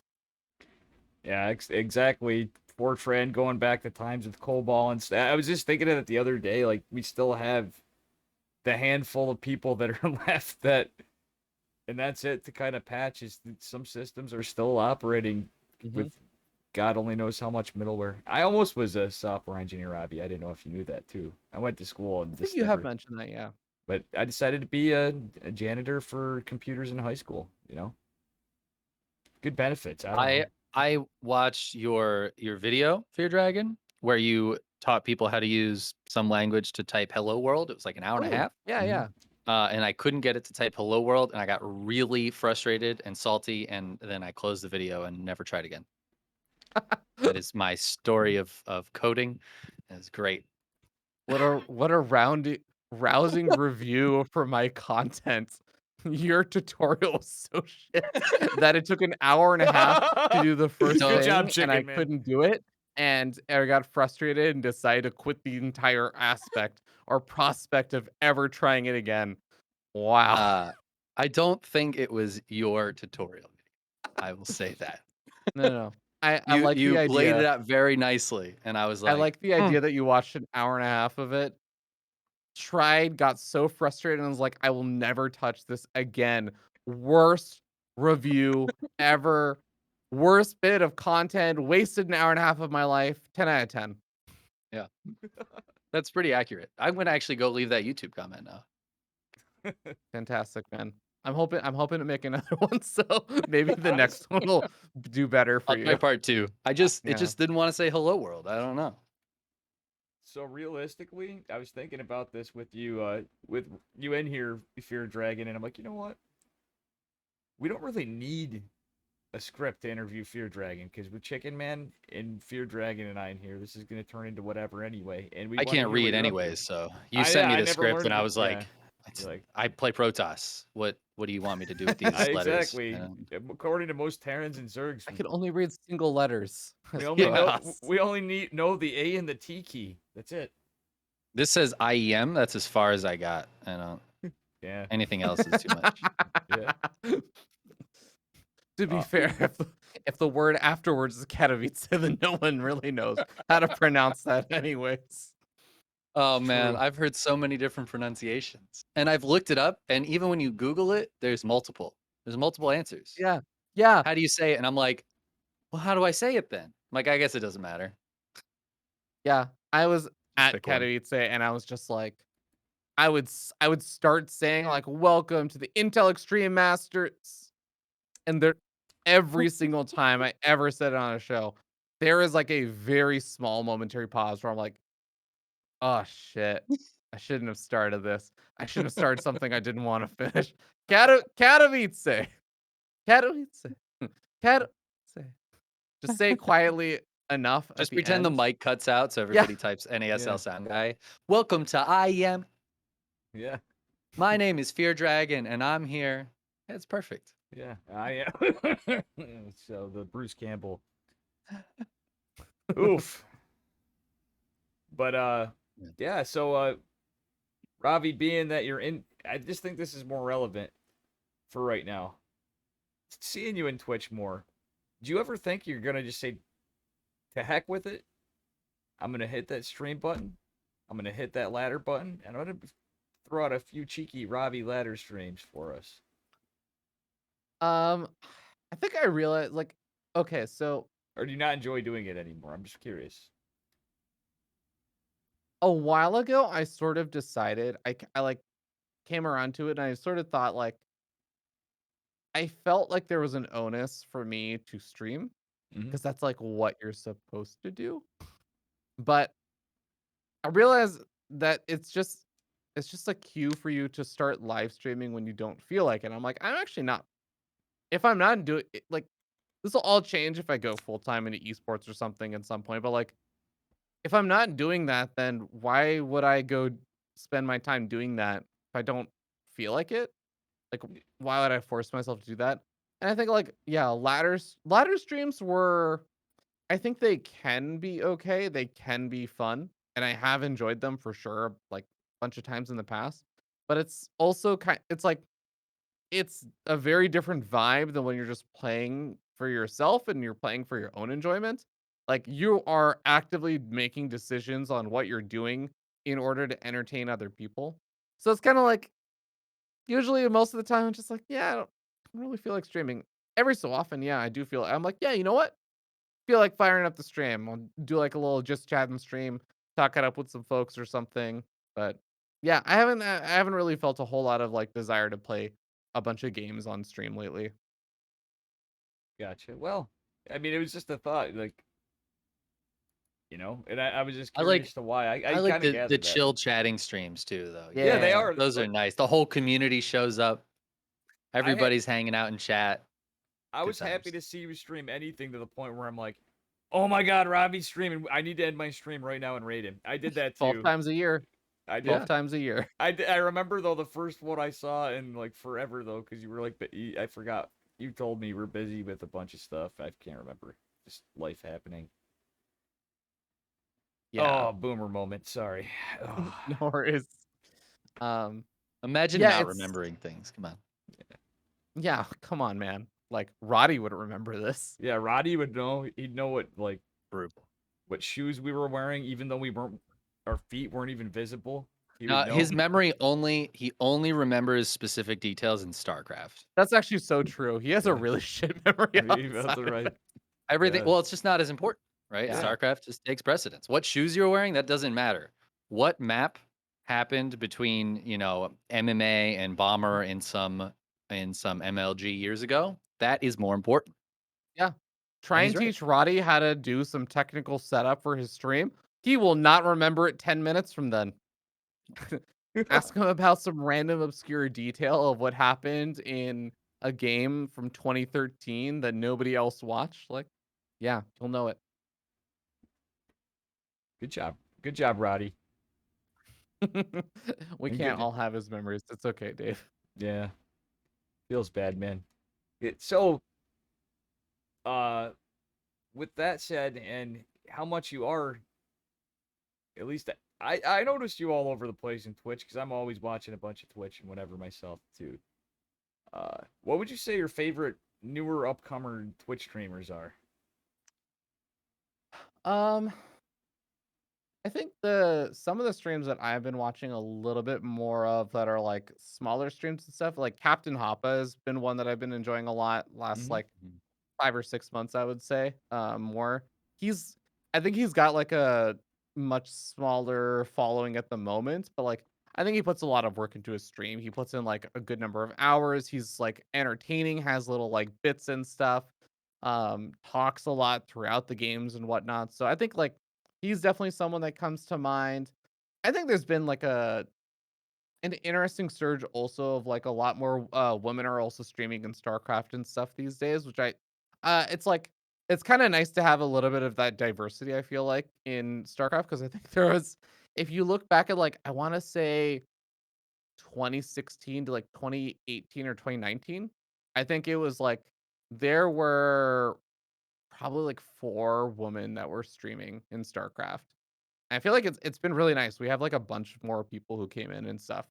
Yeah, exactly. Fortran going back to times with COBOL and stuff. I was just thinking of it the other day. Like we still have the handful of people that are left that, and that's it to kind of patch. Is that some systems are still operating Mhm. with God only knows how much middleware. I almost was a software engineer, Robbie. I didn't know if you knew that too. I went to school I and think just you have never, mentioned that, yeah. but I decided to be a janitor for computers in high school. Good benefits. I don't know. I watched your video, FearDragon, where you taught people how to use some language to type "Hello World." It was like an hour and a Oh, half, yeah, Mhm. yeah. and I couldn't get it to type "Hello World," and I got really frustrated and salty, and then I closed the video and never tried again. That is my story of coding. It's great. What a rousing review for my content. Your tutorial was so shit that it took an hour and a half to do the first So Good job, thing and I chicken man. couldn't do it. and I got frustrated and decided to quit the entire aspect or prospect of ever trying it again. Wow. I don't think it was your tutorial. I will say that. No, no, no. I like the You laid it idea. out very nicely, and I was I like, like the idea that you watched an hour and a half of it, tried, got so frustrated, and was like, I will never touch this again. Worst review ever. Worst bit of content. Wasted an hour and a half of my life. 10 out of 10. yeah, that's pretty accurate. I'm gonna actually go leave that YouTube comment now. Fantastic, man. I'm hoping to make another one, so maybe the Honest- next one will do better for I'll try you. part 2. It Yeah. just didn't want to say hello world. I don't know. So realistically, I was thinking about this with you in here, FearDragon, and I'm like, you know what? We don't really need a script to interview FearDragon because with Chicken Man and FearDragon and I in here, this is gonna turn into whatever anyway. And we I wanna can't hear what read you're up to. anyways, so you sent me I the never script, and learned I it. was Yeah. like, You're like, I play Protoss. What do you want me to do with these letters? exactly. According to most Terrans and Zergs, I can only read single letters. we as only know Protoss. we only know the A and the T key. That's it. This says IEM. That's as far as I got. I don't. Yeah. Anything else is too much. Yeah. To be Uh, fair, if the word afterwards is Katowice, then no one really knows how to pronounce that anyways. Oh man, True. I've heard so many different pronunciations, and I've looked it up. And even when you Google it, there's multiple. There's multiple answers. Yeah. Yeah. How do you say it? And I'm like, well, how do I say it then? I'm like, I guess it doesn't matter. Yeah. I was Just at pick one. Katowice and I was just like, I would start saying like, "Welcome to the Intel Extreme Masters," and there, every single time I ever said it on a show, there is like a very small momentary pause where I'm like, "Oh shit, I shouldn't have started this. I shouldn't have started something I didn't want to finish." Katowice, Katowice, Katowice. Just say it quietly enough at Just the pretend the end. mic cuts out so Yeah. everybody types NASL Yeah. sound guy. Welcome to IEM. Yeah. My name is FearDragon, and I'm here. It's perfect. Yeah. I am. So the Bruce Campbell. Oof. But Yeah. yeah, so Ravi, being that you're in, I just think this is more relevant for right now. Seeing you in Twitch more. Do you ever think you're gonna just say to heck with it? I'm gonna hit that stream button. I'm gonna hit that ladder button, and I'm gonna throw out a few cheeky Ravi ladder streams for us. I think I realized like, okay, so Or do you not enjoy doing it anymore? I'm just curious. a while ago I sort of decided I like came around to it and I sort of thought like I felt like there was an onus for me to stream Mhm. because that's like what you're supposed to do. But I realized that it's just a cue for you to start live streaming when you don't feel like it. I'm like, I'm actually not, if I'm not doing it, like this will all change if I go full time into esports or something at some point. But like if I'm not doing that, then why would I go spend my time doing that if I don't feel like it? Like, why would I force myself to do that? And I think like, yeah, ladder streams were, I think they can be okay. They can be fun, and I have enjoyed them for sure, like a bunch of times in the past. But it's also it's like it's a very different vibe than when you're just playing for yourself and you're playing for your own enjoyment. Like you are actively making decisions on what you're doing in order to entertain other people. So it's kind of like usually most of the time I'm just like, yeah, I don't really feel like streaming. Every so often, yeah, I do feel I'm like, yeah, you know what? Feel like firing up the stream. I'll do like a little just chatting stream, talk it up with some folks or something. But yeah, I haven't really felt a whole lot of like desire to play a bunch of games on stream lately. Gotcha. Well, I mean, it was just a thought, like, and I was just I like curious to why. I I like kind of the gathered that. chill chatting streams too, though. Yeah, they Yeah. are. Those are Like, nice. The whole community shows up. I had, Everybody's hanging out in chat. I Good was happy times. to see you stream anything to the point where I'm like, oh my God, Robbie's streaming. I need to end my stream right now and raid him. I did that 12 too. times a year. I 12 did. times a year. I remember though the first one I saw in like forever though, because you were like, I forgot. You told me you were busy with a bunch of stuff. I can't remember. Just life happening. Yeah. Oh, boomer moment. Sorry. Oh, No worries. Um, Imagine yeah, not it's remembering things. Come on. yeah. Come on, man. Like Roddy would remember this. yeah, Roddy would know. He'd know what Brutal. what shoes we were wearing, even though our feet weren't even visible. He would Now, know. his memory he only remembers specific details in StarCraft. That's actually so true. He has a Yeah. really shit memory He felt outside the of right. that. Everything. Yeah. Well, it's just not as important, right? Yeah. StarCraft just takes precedence. What shoes you're wearing, that doesn't matter. What map happened between, MMA and Bomber in some MLG years ago, that is more important. Yeah. Try And and he's right. teach Roddy how to do some technical setup for his stream. He will not remember it 10 minutes from then. Ask him about some random obscure detail of what happened in a game from 2013 that nobody else watched. Like, yeah, he'll know it. Good job. Good job, Roddy. We And can't good. all have his memories. It's okay, Dave. Yeah. Feels bad, man. So, uh, with that said, and how much you are, at least I noticed you all over the place in Twitch because I'm always watching a bunch of Twitch and whatever myself too. What would you say your favorite newer upcomer Twitch streamers are? Um, I think some of the streams that I've been watching a little bit more of that are like smaller streams and stuff, like Captain Hoppa has been one that I've been enjoying a lot last Mhm. like 5 or 6 months, I would say. More. He's I think he's got like a much smaller following at the moment, but like I think he puts a lot of work into his stream. He puts in like a good number of hours. He's like entertaining, has little like bits and stuff. Talks a lot throughout the games and whatnot. So I think like he's definitely someone that comes to mind. I think there's been like an interesting surge also of like a lot more women are also streaming in StarCraft and stuff these days, which it's like it's kind of nice to have a little bit of that diversity, I feel like, in StarCraft, because I think there was, if you look back at like I want to say 2016 to like 2018 or 2019, I think it was like there were probably like 4 women that were streaming in StarCraft. I feel like it's been really nice. We have like a bunch more people who came in and stuff.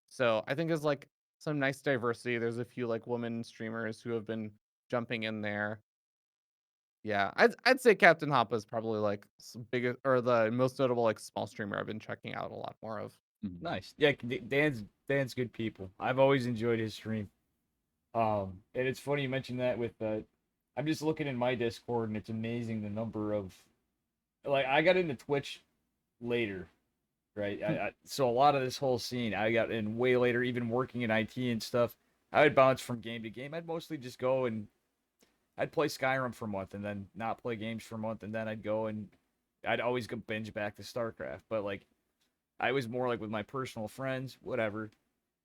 So I think there's like some nice diversity. There's a few like women streamers who have been jumping in there. Yeah, I'd say Captain Hoppa is probably like biggest or the most notable like small streamer I've been checking out a lot more of. Nice. Yeah, Dan's good people. I've always enjoyed his stream. And it's funny you mentioned that with I'm just looking in my Discord and it's amazing the number of like I got into Twitch later, right? So a lot of this whole scene I got in way later, even working in IT and stuff. I would bounce from game to game. I'd mostly just go and I'd play Skyrim for a month and then not play games for a month and then I'd go and I'd always go binge back to StarCraft. But like I was more like with my personal friends, whatever.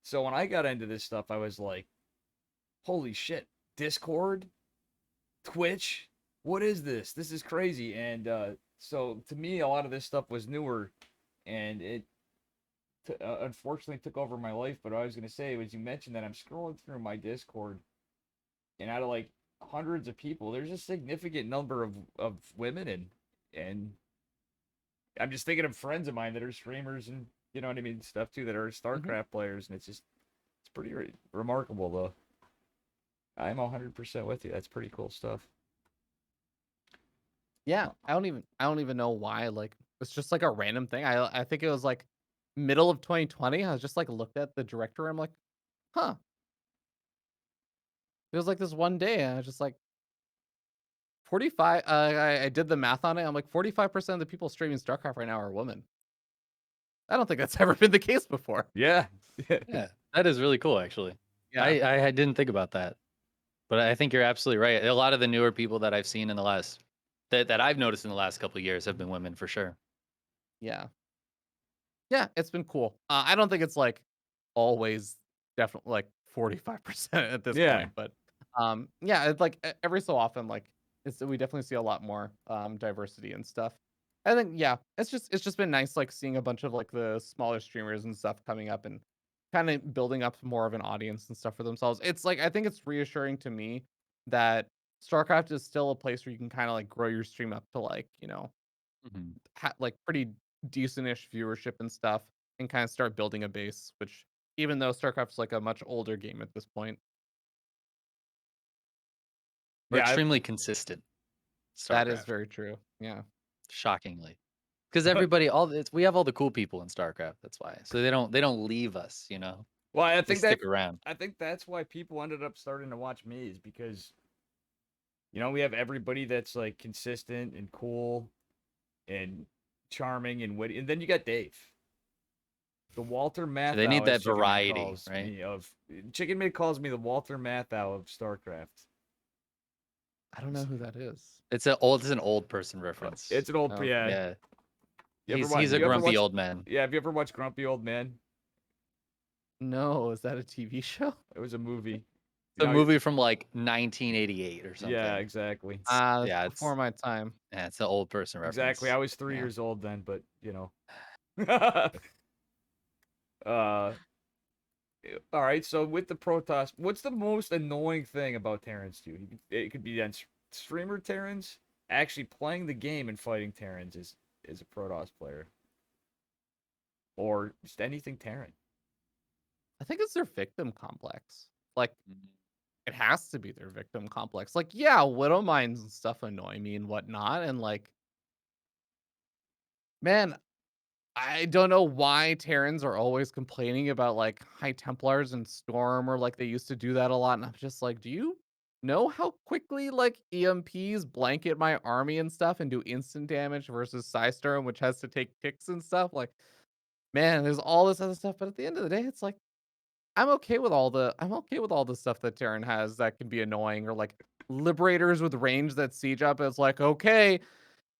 So when I got into this stuff, I was like, holy shit, Discord, Twitch, what is this? This is crazy. And so to me, a lot of this stuff was newer, and it unfortunately took over my life. But what I was gonna say was, you mentioned that I'm scrolling through my Discord, and out of like hundreds of people, there's a significant number of women, and I'm just thinking of friends of mine that are streamers and you know what I mean, stuff too, that are Mhm. StarCraft players, and it's pretty remarkable though. I'm 100% with you. That's pretty cool stuff. Yeah, I don't even know why. Like it's just like a random thing. I think it was like middle of 2020. I was just like looked at the directory. I'm like, huh. It was like this one day, and I was just like 45. I did the math on it. I'm like 45% of the people streaming StarCraft right now are women. I don't think that's ever been the case before. Yeah. Yeah, that is really cool, actually. Yeah. I didn't think about that, but I think you're absolutely right. A lot of the newer people that I've seen in the last that I've noticed in the last couple of years have been women for sure. Yeah. Yeah, it's been cool. I don't think it's like always definitely like 45% at this Yeah. point, but yeah, it's like every so often like we definitely see a lot more diversity and stuff. I think yeah, it's just been nice like seeing a bunch of like the smaller streamers and stuff coming up and kind of building up more of an audience and stuff for themselves. It's like I think it's reassuring to me that StarCraft is still a place where you can kind of like grow your stream up to like, Mhm. like pretty decentish viewership and stuff, and kind of start building a base. Which, even though StarCraft's like a much older game at this point, We're Yeah, extremely consistent. that is StarCraft, very true. Yeah. shockingly, because everybody, we have all the cool people in StarCraft. That's why. So they don't leave us. well, I They think stick around. that's why people ended up starting to watch me is because we have everybody that's like consistent and cool and charming and witty, and then you got Dave, the Walter So they need Matthau, as that Chicken Man variety, calls right? me of Chicken Man calls me the Walter Matthau of StarCraft. I don't know who that is. It's an old person reference. It's an old, Okay. yeah. Yeah, You ever he's a you ever grumpy watch- old man. Yeah, have you ever watched Grumpy Old Man? No, is that a TV show? It was a movie. The No, movie from like 1988 or something. Yeah, exactly. That's yeah, before my time. Yeah, it's an old person reference. Exactly. I was 3 Yeah. years old then, but all right, so with the Protoss, what's the most annoying thing about Terrans, dude? It could be on streamer Terrans, actually playing the game and fighting Terrans is a Protoss player. Or just anything Terran. I think it's their victim complex. Like, Mhm. it has to be their victim complex. Like, yeah, widow mines and stuff annoy me and whatnot, and like, man, I don't know why Terrans are always complaining about like High Templars and Storm, or like they used to do that a lot. And I'm just like, do you know how quickly like EMPs blanket my army and stuff and do instant damage versus Psystorm, which has to take ticks and stuff? Like, man, there's all this other stuff, but at the end of the day, it's like I'm okay with all the stuff that Terran has that can be annoying, or like Liberators with range that siege up. It's like, okay,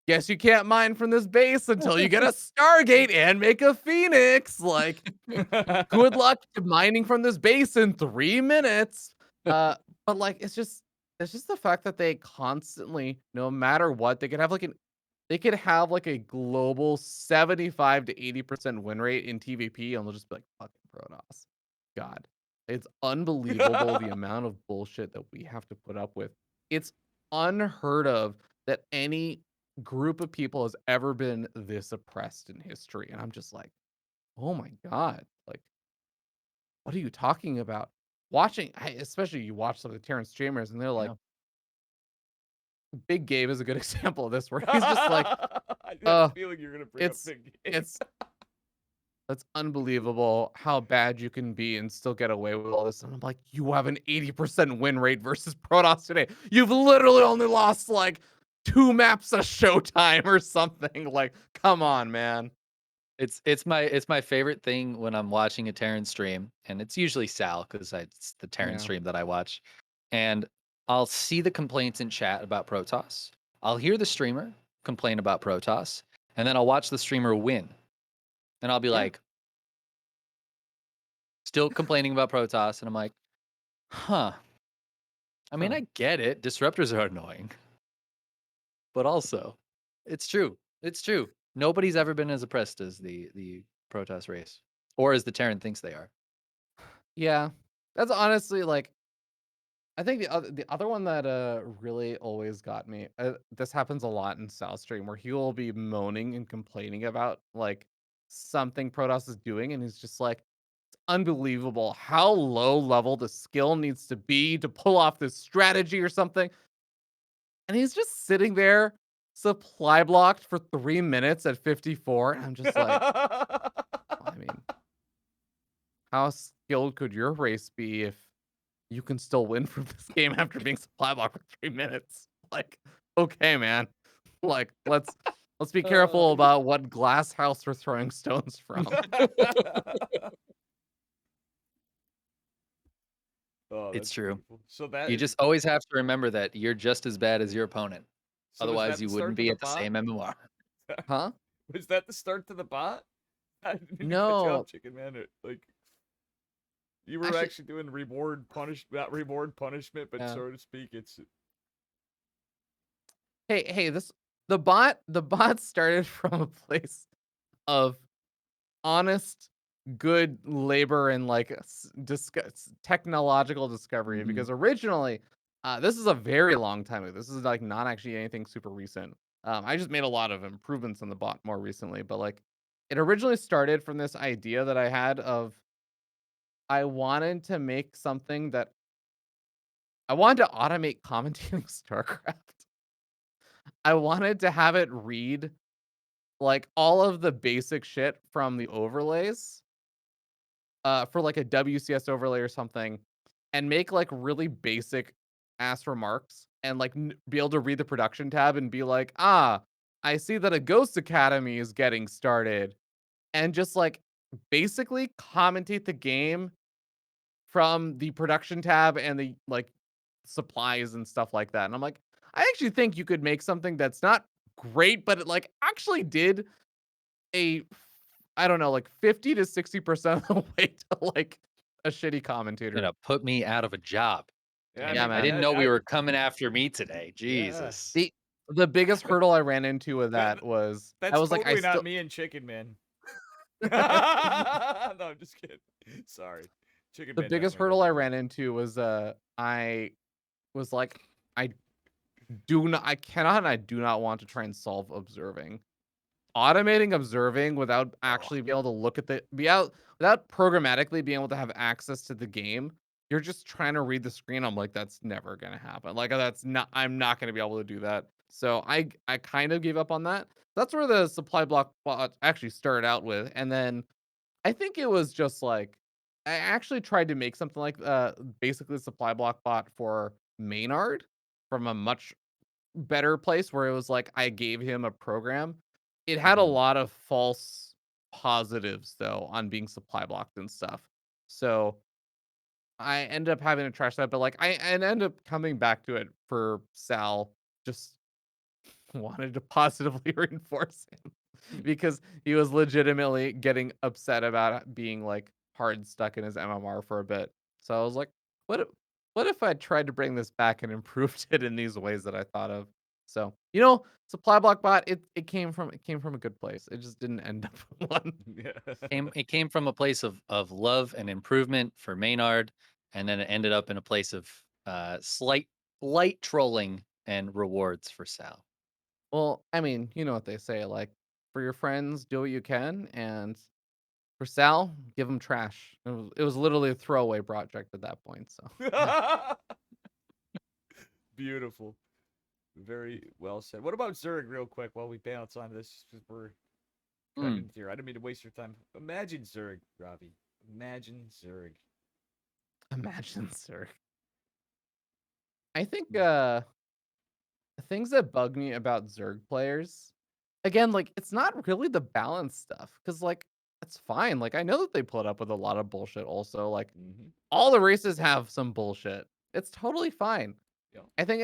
guess you can't mine from this base until you get a Stargate and make a Phoenix. Like, good luck to mining from this base in 3 minutes. But like, it's just the fact that they constantly, no matter what, they could have like a global 75 to 80% win rate in TVP, and they'll just be like, fucking Protoss. God, it's unbelievable the amount of bullshit that we have to put up with. It's unheard of that any group of people has ever been this oppressed in history. And I'm just like, oh my God. Like, what are you talking about? Especially you watch some of the Terran streamers, and they're like, Yeah. Big Gabe is a good example of this, where he's just like, I had a feeling you're gonna bring up it's Big Game. that's unbelievable how bad you can be and still get away with all this. And I'm like, you have an 80% win rate versus Protoss today. You've literally only lost like 2 maps a showtime or something. Like, come on, man. It's my favorite thing when I'm watching a Terran stream, and it's usually Sal because it's the Terran Yeah. stream that I watch, and I'll see the complaints in chat about Protoss. I'll hear the streamer complain about Protoss, and then I'll watch the streamer win, and I'll be Yeah. like, still complaining about Protoss, and I'm like, huh. I mean, Huh. I get it. Disruptors are annoying, but also, it's true. It's true. Nobody's ever been as oppressed as the Protoss race, or as the Terran thinks they are. Yeah. That's honestly like, I think the other one that really always got me. This happens a lot in South Stream, where he will be moaning and complaining about like something Protoss is doing, and he's just like, it's unbelievable how low level the skill needs to be to pull off this strategy or something. And he's just sitting there, supply blocked for 3 minutes at 54. And I'm just like, I mean, how skilled could your race be if you can still win from this game after being supply blocked for 3 minutes? Like, okay, man. Like, let's be careful about what glass house we're throwing stones from. Oh, It's that's true. beautiful. So that You is, just always have to remember that you're just as bad as your opponent. so is Otherwise, that you the wouldn't start to be the at the bot? same MMR. Huh? Was that the start to the bot? I didn't catch No. up, Chicken Man. Like, you were Actually- actually doing not reward punishment, but Yeah. so to speak, it's Hey, the bot started from a place of honest, good labor and like technological discovery. Mhm. Because originally, this is a very long time ago. This is like not actually anything super recent. I just made a lot of improvements in the bot more recently, but like it originally started from this idea that I had of I wanted to make something that I wanted to automate commentating StarCraft. I wanted to have it read like all of the basic shit from the overlays for like a WCS overlay or something and make like really basic ass remarks and like be able to read the production tab and be like, ah, I see that a Ghost Academy is getting started and just like basically commentate the game from the production tab and the like supplies and stuff like that. And I'm like, I actually think you could make something that's not great, but it like actually did a I don't know, like 50 to 60% of the way to like a shitty commentator. Gonna put me out of a job. Yeah, I Damn Yeah, it. mean, I man. didn't know we were coming after me today. yeah, Jesus. The biggest hurdle I ran into with That- that was I that's was like, I totally not still me and Chicken Man. No, I'm just kidding. Sorry, Chicken the Man. biggest definitely hurdle does I it too. ran into was I was like, I I do not want to try and solve observing. Automating observing without Oh, actually being able to look at without programmatically being able to have access to the game. You're just trying to read the screen. I'm like, that's never gonna happen. Like I'm not gonna be able to do that. So I kind of gave up on that. That's where the supply block bot actually started out with. And then I think it was just like I actually tried to make something like basically the supply block bot for Maynard from a much better place where it was like I gave him a program. It had a Mhm. lot of false positives though on being supply blocked and stuff. So I ended up having to trash that, but like I and ended up coming back to it for Sal. Just wanted to positively reinforce him because he was legitimately getting upset about being like hard stuck in his MMR for a bit. So I was like, what if I tried to bring this back and improved it in these ways that I thought of? So, supply block bot, it came from a good place. It just didn't end up one. Yeah. it came from a place of love and improvement for Maynard, and then it ended up in a place of slight light trolling and rewards for Sal. Well, I mean, you know what they say, like for your friends, do what you can, and for Sal, give him trash. It was literally a throwaway project at that point. So yeah. Beautiful. Very well said. What about Zurich, real quick, while we bounce on this? Because we're cutting Mm. into here. I didn't mean to waste your time. Imagine Zurich, Robbie. Imagine Zurich. Imagine, sir. I think Hmm. things that bug me about Zerg players, again, like it's not really the balance stuff because like it's fine. Like I know that they put up with a lot of bullshit. Also, like Mm-hmm. all the races have some bullshit. It's totally fine. Yeah. I think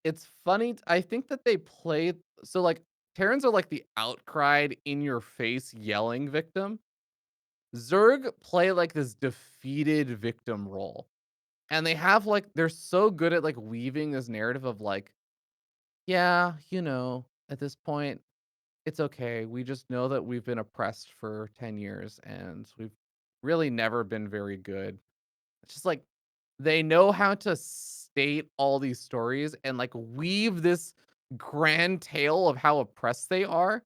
it's funny. I think that they play so like Terrans are like the outcried in your face yelling victim. Zerg play like this defeated victim role. And they have like they're so good at like weaving this narrative of like, yeah, at this point, it's okay. We just know that we've been oppressed for 10 years and we've really never been very good. It's just like they know how to state all these stories and like weave this grand tale of how oppressed they are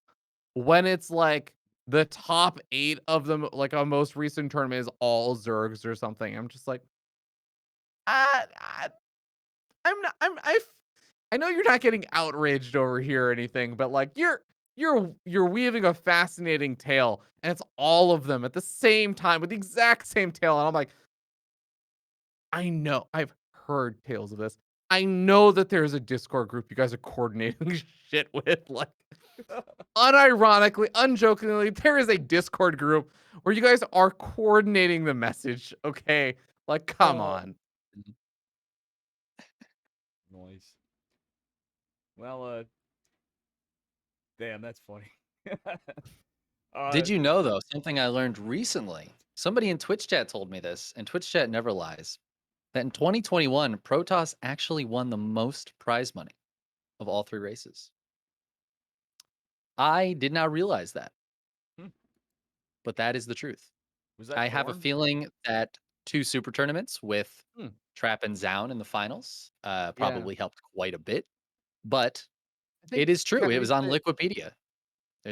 when it's like the top 8 of them, like a most recent tournament is all Zergs or something. I'm just like, ah, ah, I'm not. I know you're not getting outraged over here or anything, but like you're weaving a fascinating tale, and it's all of them at the same time with the exact same tale. And I'm like, I know I've heard tales of this. I know that there's a Discord group you guys are coordinating shit with. Like, unironically, unjokingly, there is a Discord group where you guys are coordinating the message. Okay, like, come Oh, on. noise. Well, damn, that's funny. uh, Did you know though, something I learned recently? Somebody in Twitch chat told me this, and Twitch chat never lies. That in 2021, Protoss actually won the most prize money of all three races. I did not realize that, hmm, but that is the truth. was that I have a Thorn? feeling that two super tournaments with Hmm, Trap and Zoun in the finals yeah. probably helped quite a bit. But I think It is true. It was on Katowice, Liquipedia. I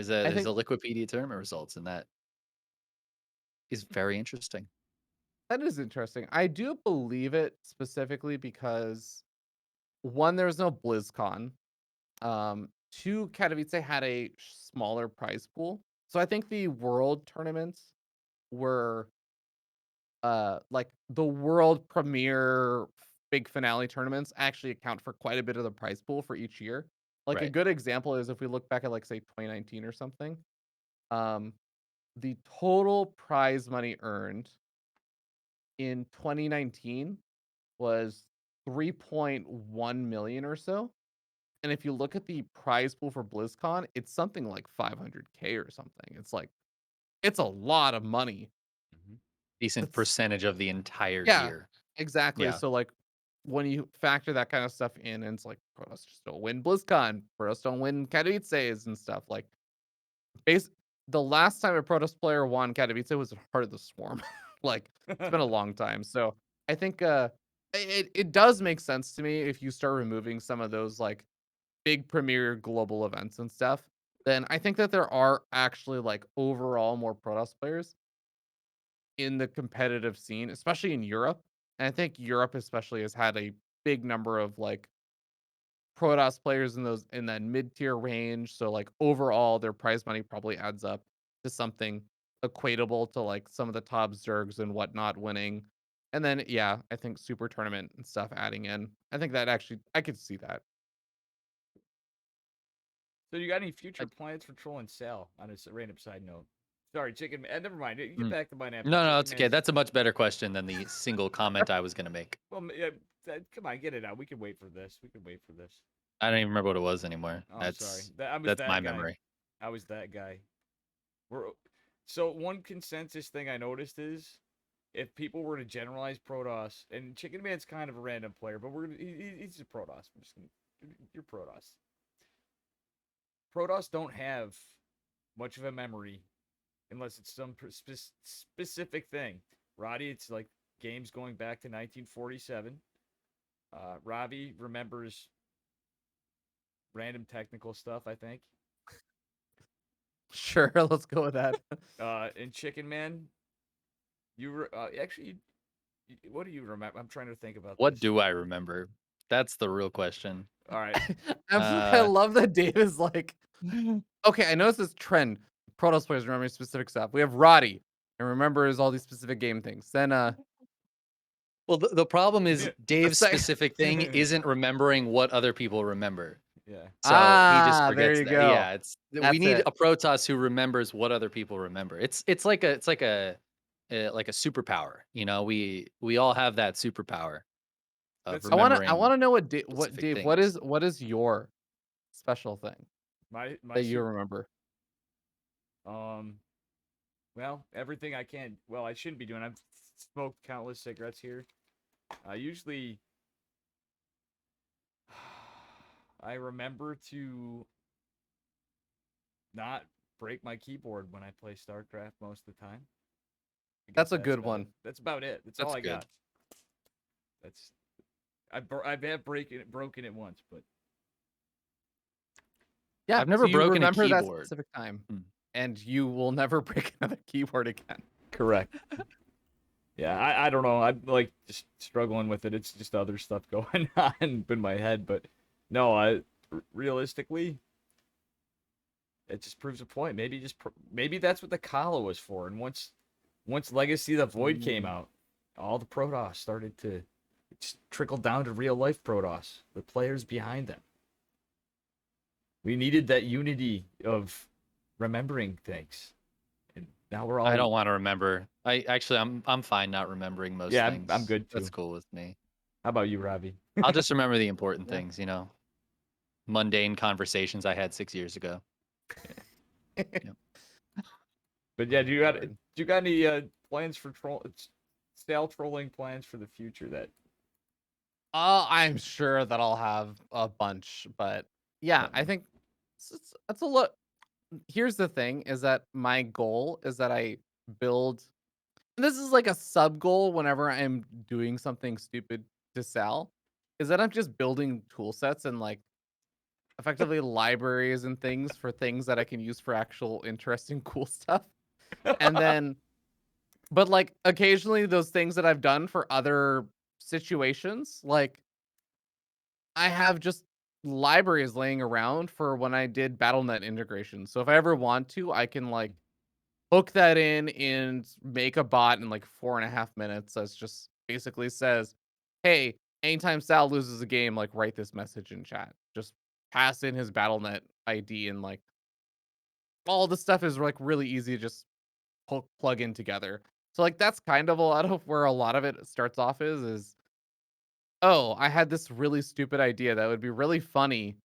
There's think a Liquipedia tournament results, and that is very interesting. that is interesting. I do believe it specifically because one, there was no BlizzCon. Two, Katowice had a smaller prize pool. So I think the world tournaments were like the world premiere big finale tournaments actually account for quite a bit of the prize pool for each year. Like a Right. good example is if we look back at like say 2019 or something, um, the total prize money earned in 2019 was 3.1 million or so. And if you look at the prize pool for BlizzCon, it's something like 500K or something. It's like it's a lot of money. Mhm. Decent It's percentage of the entire yeah, year. exactly. Yeah. So like when you factor that kind of stuff in, and it's like Protoss just don't win BlizzCon, Protoss don't win Katowices and stuff. Like base the last time a Protoss player won Katowice was at Heart of the Swarm. Like it's been a long time. So I think it does make sense to me if you start removing some of those like big premier global events and stuff. Then I think that there are actually like overall more Protoss players in the competitive scene, especially in Europe. And I think Europe especially has had a big number of like Protoss players in those in that mid-tier range. So like overall their prize money probably adds up to something equatable to like some of the top Zergs and whatnot winning. And then yeah, I think super tournament and stuff adding in. I think that actually I could see that. So you got any future I, plans for trolling Sal on a random side note? Sorry, Chicken Man. Never mind. You get Mm. back to mine after No, no, Chicken it's okay. Man's. That's a much better question than the single comment I was gonna make. Well, yeah, come on, get it out. We can wait for this. We can wait for this. I don't even remember what it was anymore. Oh, I'm sorry. I was That's my that guy. memory. I was that guy. We're so one consensus thing I noticed is if people were to generalize Protoss, and Chicken Man's kind of a random player, but he's a Protoss. I'm just gonna, you're Protoss. Protoss don't have much of a memory unless it's some specific thing. Roddy, it's like games going back to 1947. Robbie remembers random technical stuff, I think. sure, let's go with that. And Chicken Man, actually, what do you remember? I'm trying to think about What this. do I remember? That's the real question. All right. Absolutely, I Uh, love that Dave is like, okay, I noticed this trend. Protoss players remember specific stuff. We have Roddy and remembers all these specific game things. Then well, the problem is the Dave's sec- specific thing isn't remembering what other people remember. Yeah. So he just there forgets you that. go. Yeah, we That's need it. a Protoss who remembers what other people remember. It's like a superpower. You know, we all have that superpower of That's I remembering wanna know what specific Dave, things. what is your special thing my that you super. remember? Um. Well, everything I can. Well, I shouldn't be doing. I've smoked countless cigarettes here. I usually. I remember to not break my keyboard when I play StarCraft most of the time. I guess That's a good one. that's about it. That's all That's I good. got. That's I've had broken it once, but Yeah, I've so never you broken a remember that keyboard. specific time, Hmm. and you will never break another keyboard again. correct. Yeah, I don't know. I'm like just struggling with it. It's just other stuff going on in my head, but no, realistically, it just proves a point. Maybe maybe that's what the Kala was for. And once Legacy of the Void came Mm. out, all the Protoss started to just trickle down to real life Protoss, the players behind them. We needed that unity of remembering things, and now we're I all don't want to remember. I'm fine not remembering most yeah. I'm things. good That's too. cool with me. How about you, Robbie? I'll just remember the important Yeah. things, mundane conversations I had 6 years ago. Yep. But yeah, Oh my God. do you got any plans for stale trolling plans for the future that I'm sure that I'll have a bunch, but yeah, I um, think that's a lot. Here's the thing: is that my goal is that I build. And this is like a sub goal whenever I'm doing something stupid to sell, is that I'm just building tool sets and like effectively libraries and things for things that I can use for actual interesting, cool stuff. And then, but like occasionally those things that I've done for other situations, like I have just libraries laying around for when I did BattleNet integration. So if I ever want to, I can like hook that in and make a bot in like 4.5 minutes that's just basically says, hey, anytime Sal loses a game, like write this message in chat. Just pass in his BattleNet ID and like all the stuff is like really easy to just plug in together. So like that's kind of a lot of where a lot of it starts off is oh, I had this really stupid idea that would be really funny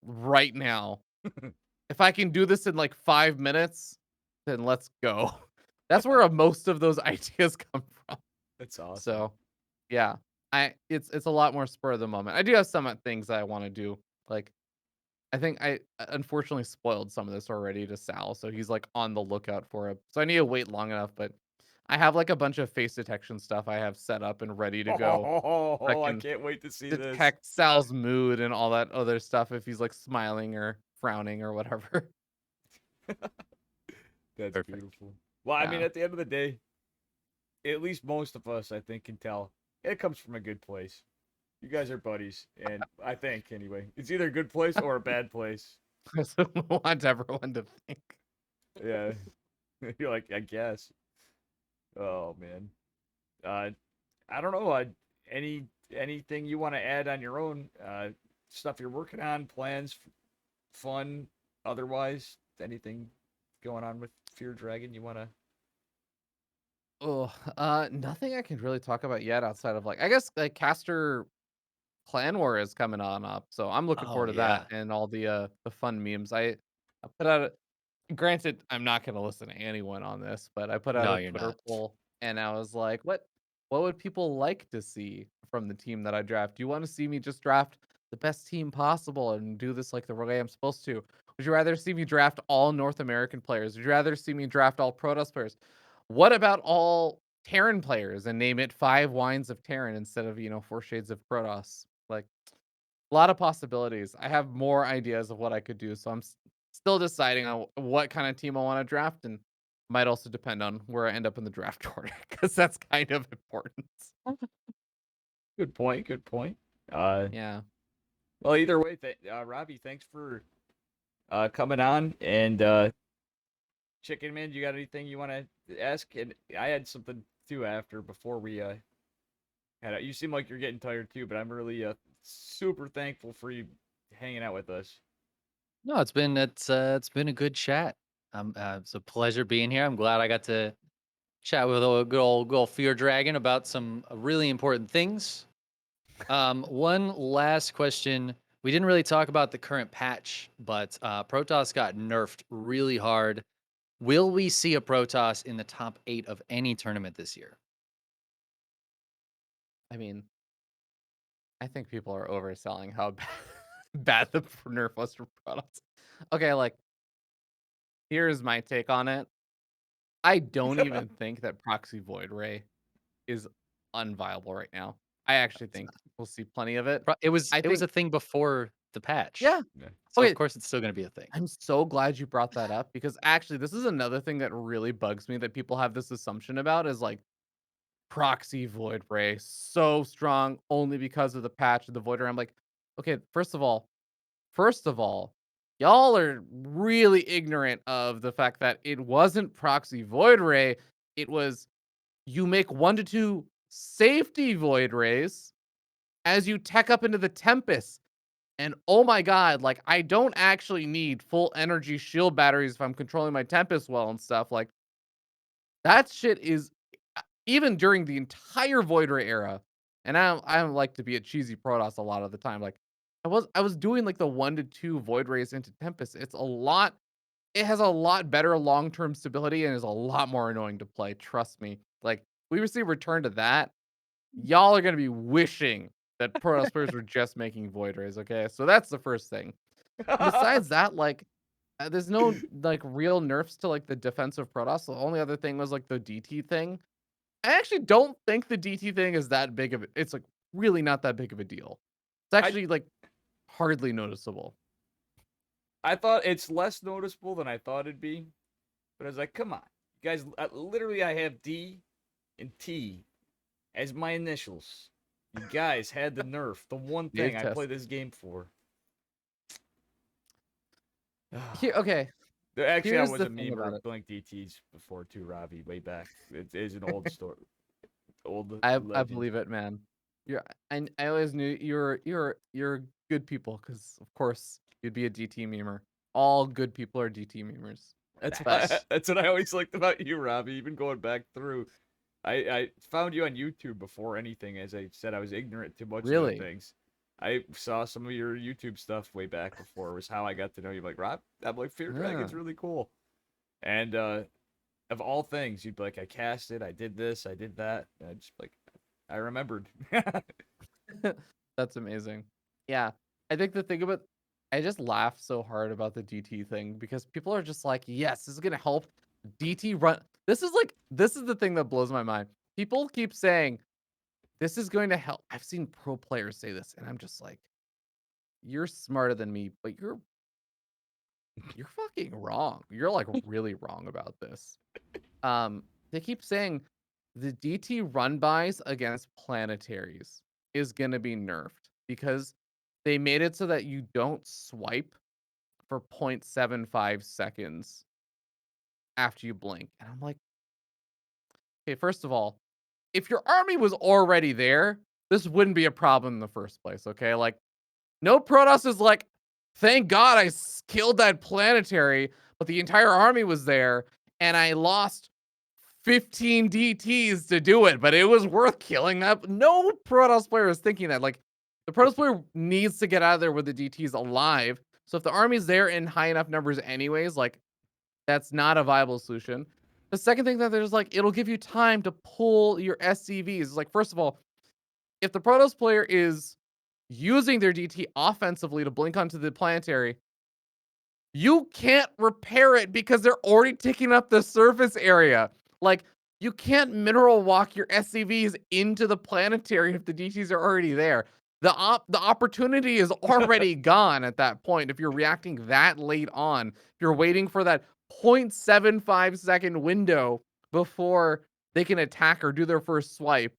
right now. If I can do this in like 5 minutes, then let's go. That's where most of those ideas come from. That's awesome. So, yeah, it's a lot more spur of the moment. I do have some things that I want to do. Like, I think I unfortunately spoiled some of this already to Sal, so he's like on the lookout for it. So I need to wait long enough, but I have like a bunch of face detection stuff I have set up and ready to go. I Oh, I can can't wait to see this. detect Sal's mood and all that other stuff if he's like smiling or frowning or whatever. That's Perfect. beautiful. Well, I mean, Yeah. at the end of the day, at least most of us, I think, can tell it comes from a good place. You guys are buddies, and I think anyway, it's either a good place or a bad place. I want everyone to think. Yeah, you're like, I guess. Oh man, I don't know. Anything you want to add on your own stuff you're working on, plans, fun, otherwise, anything going on with FearDragon you want to? Oh, nothing I can really talk about yet outside of like I guess like Caster Clan War is coming on up, so I'm looking Oh forward to yeah. that and all the fun memes. I put out granted, I'm not gonna listen to anyone on this, but I put out No, a you're Twitter not. poll and I was like, what would people like to see from the team that I draft? Do you want to see me just draft the best team possible and do this like the way I'm supposed to? Would you rather see me draft all North American players? Would you rather see me draft all Protoss players? What about all Terran players and name it 5 wines of Terran instead of, 4 shades of Protoss? Like a lot of possibilities. I have more ideas of what I could do, so I'm still deciding on what kind of team I want to draft, and might also depend on where I end up in the draft order because that's kind of important. Good point. Good point. Uh, Yeah. well, either way, Robbie, thanks for coming on. And Chicken Man, you got anything you want to ask? And I had something too after before we you seem like you're getting tired too, but I'm really super thankful for you hanging out with us. No, it's been a good chat. It's a pleasure being here. I'm glad I got to chat with a good old Fear Dragon about some really important things. One last question. We didn't really talk about the current patch, but Protoss got nerfed really hard. Will we see a Protoss in the top 8 of any tournament this year? I mean, I think people are overselling how bad the nerf was for Protoss. Okay, like here's my take on it. I don't even think that Proxy Void Ray is unviable right now. I actually think we'll see plenty of it. It was I think a thing before the patch, yeah. Yeah. so of Okay, course it's still going to be a thing. I'm so glad you brought that up because actually this is another thing that really bugs me that people have this assumption about is like Proxy Void Ray so strong only because of the patch of the Void Ray. I'm like, okay, first of all, y'all are really ignorant of the fact that it wasn't Proxy Void Ray. It was you make 1 to 2 safety Void Rays as you tech up into the Tempest. And oh my god, like I don't actually need full energy shield batteries if I'm controlling my Tempest well and stuff. Like that shit is even during the entire Void Ray era. And I don't like to be a cheesy Protoss a lot of the time. Like I was doing like the 1 to 2 Void Rays into Tempest. It has a lot better long-term stability and is a lot more annoying to play. Trust me. Like we receive return to that. Y'all are gonna be wishing that Protoss players were just making Void Rays. Okay, so that's the first thing. Besides that, like, there's no like real nerfs to like the defensive Protoss. The only other thing was like the DT thing. I actually don't think the DT thing is that big of it's like really not that big of a deal. It's I actually like hardly noticeable. I thought it's less noticeable than I thought it'd be, but I was like, come on, you guys. Literally, I have D and T as my initials. You guys had the nerf, the one thing I Test. play this game for. Okay. Actually, I Here's was the a thing memer about of it. Blink DTs before too, Ravi, way back. It is an old story, old I legend. believe it, man. I always knew you're good people because of course you'd be a DT memer. All good people are DT memers. That's But that's what I always liked about you, Robbie. Even going back through, I found you on YouTube before anything. As I said, I was ignorant to much of the really, things. I saw some of your YouTube stuff way back before. Was how I got to know you. Like, Rob, I'm like, FearDragon's really cool. And of all things, you'd be like, I cast it, I did this, I did that. And I just like, I remembered. that's amazing. Yeah, I think the thing about I just laugh so hard about the DT thing because people are just like, yes, this is gonna help DT run. This is the thing that blows my mind. People keep saying this is going to help. I've seen pro players say this, and I'm just like, you're smarter than me, but you're fucking wrong. You're like really wrong about this. They keep saying the DT run bys against planetaries is gonna be nerfed because they made it so that you don't swipe for 0.75 seconds after you blink. And I'm like, okay, first of all, if your army was already there, this wouldn't be a problem in the first place, okay? Like, no Protoss is like, thank God I killed that planetary, but the entire army was there, and I lost 15 DTs to do it, but it was worth killing that. No Protoss player is thinking that. Like, the Protoss player needs to get out of there with the DTs alive. So if the army's there in high enough numbers anyways, like, that's not a viable solution. The second thing that there's like, it'll give you time to pull your SCVs. Like, first of all, if the Protoss player is using their DT offensively to blink onto the planetary, you can't repair it because they're already taking up the surface area. Like, you can't mineral walk your SCVs into the planetary if the DTs are already there. The opportunity is already gone at that point if you're reacting that late on. If you're waiting for that 0.75 second window before they can attack or do their first swipe.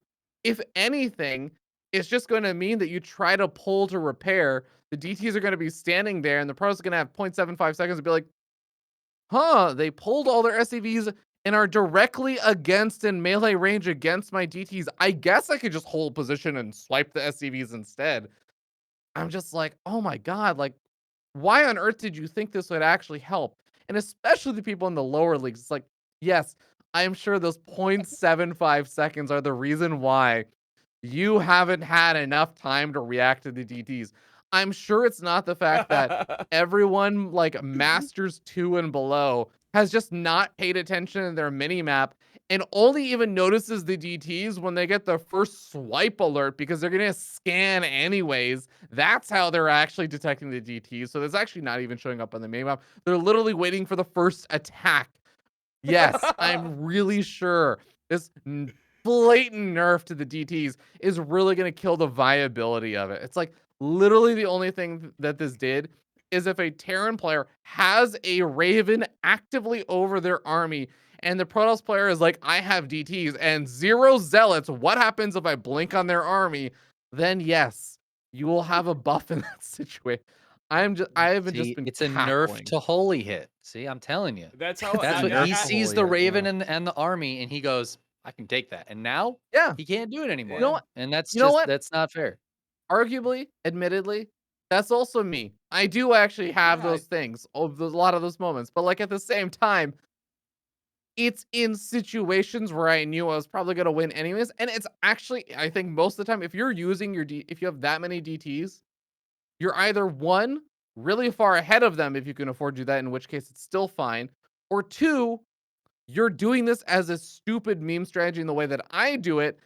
If anything, it's just going to mean that you try to pull to repair. The DTs are going to be standing there, and the pros are going to have 0.75 seconds to be like, huh, they pulled all their SCVs and are directly against in melee range against my DTs. I guess I could just hold position and swipe the SCVs instead. I'm just like, oh my God, like, why on earth did you think this would actually help? And especially the people in the lower leagues. It's like, yes, I'm sure those 0.75 seconds are the reason why you haven't had enough time to react to the DTs. I'm sure it's not the fact that everyone like Masters 2 and below has just not paid attention in their mini map and only even notices the DTs when they get the first swipe alert because they're going to scan anyways. That's how they're actually detecting the DTs. So it's actually not even showing up on the mini map. They're literally waiting for the first attack. Yes, I'm really sure this blatant nerf to the DTs is really going to kill the viability of it. It's like literally the only thing that this did is if a Terran player has a Raven actively over their army and the Protoss player is like, I have DTs and 0 Zealots, what happens if I blink on their army? Then yes, you will have a buff in that situation. I haven't just See, been it's a nerf cackling. to holy hit. See, I'm telling you. That's how That's a what nerf he to sees holy the hit, Raven yeah. and the army, and he goes, I can take that. And now Yeah. he can't do it You anymore. know what? And that's You know just what? that's not fair. Arguably, admittedly, that's also me. I do actually have Yeah, those things, a lot of those moments, but like at the same time, it's in situations where I knew I was probably gonna win anyways. And it's actually, I think most of the time, if you're using if you have that many DTs, you're either one, really far ahead of them if you can afford to do that, in which case it's still fine, or two, you're doing this as a stupid meme strategy in the way that I do it,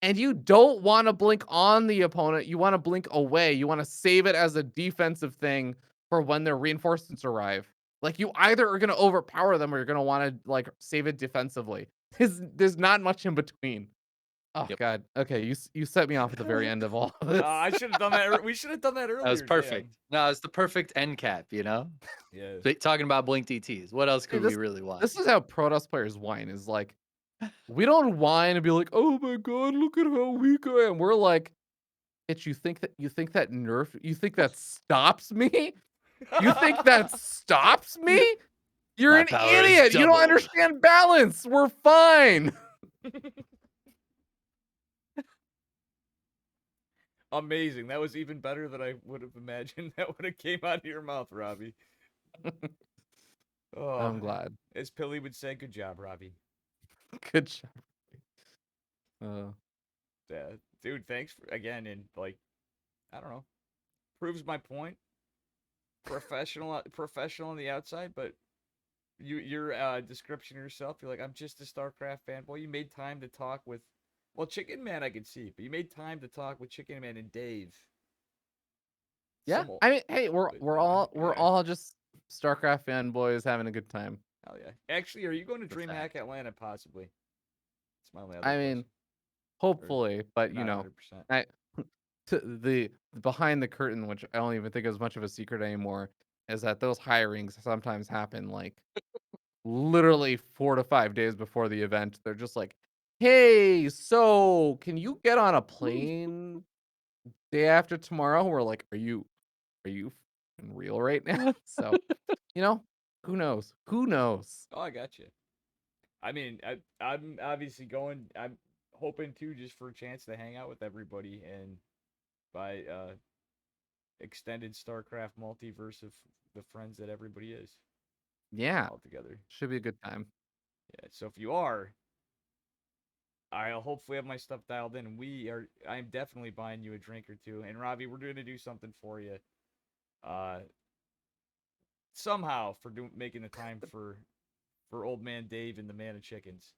and you don't want to blink on the opponent. You want to blink away. You want to save it as a defensive thing for when their reinforcements arrive. Like you either are going to overpower them or you're going to want to like save it defensively. There's not much in between. Oh Yep. God. Okay, you set me off at the very end of all of this. I should have done that. We should have done that earlier. That was damn. perfect. No, it's the perfect end cap, you know? Yeah. Talking about Blink DTs. What else Hey, could we really want? this is how Protoss players whine. Is like, we don't whine and be like, "Oh my God, look at how weak I am." We're like, "Bitch, you think that nerf? You think that stops me? You think that stops me? You're My an power is idiot. You don't doubled." understand balance. We're fine." Amazing. That was even better than I would have imagined. That would have came out of your mouth, Robbie. Oh, I'm glad. as Pilly would say, good job, Robbie. Good job. Yeah, dude, thanks again, and like, I don't know, proves my point. Professional on the outside, but your description of yourself, you're like, I'm just a StarCraft fanboy. You made time to talk with, well, Chicken Man I could see, but you made time to talk with Chicken Man and Dave. Yeah, Some, I mean, hey, we're yeah. all just StarCraft fanboys having a good time. Hell yeah. Actually, are you going to That's a DreamHack fact. Atlanta possibly? It's my only other I question. mean, hopefully, but You're you not know, 100%. I the behind the curtain, which I don't even think is much of a secret anymore, is that those hirings sometimes happen like literally 4 to 5 days before the event. They're just like, "Hey, so can you get on a plane day after tomorrow?" We're like, are you f***ing real right now?" So, you know, who knows? Who knows? Oh, I got you. I mean, I'm obviously going. I'm hoping to just for a chance to hang out with everybody and by extended StarCraft multiverse of the friends that everybody is Yeah, all together. should be a good time. Yeah. So if you are, I'll hopefully have my stuff dialed in. I'm definitely buying you a drink or two. And Robbie, we're going to do something for you. Uh, somehow for making the time for old man Dave and the man of chickens.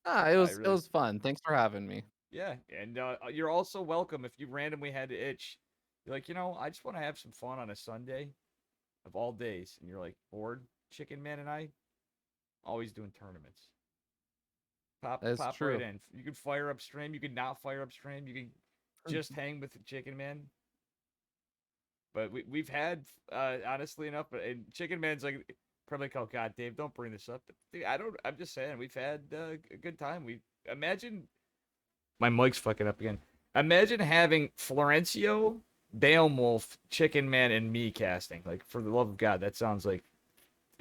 Ah, it I was really, fun. Thanks for having me. yeah, and you're also welcome if you randomly had to itch. You're like, I just want to have some fun on a Sunday of all days, and you're like bored. Chicken Man and I always doing tournaments. That's Pop right true. in. You can fire up stream. You can not fire up stream. You can just hang with the Chicken Man. But we've had honestly enough. But and Chicken Man's like probably called, God, Dave, don't bring this up. But dude, I don't. I'm just saying we've had a good time. We imagine my mic's fucking up again. Imagine having Florencio, Beowulf, Chicken Man, and me casting. Like, for the love of God, that sounds like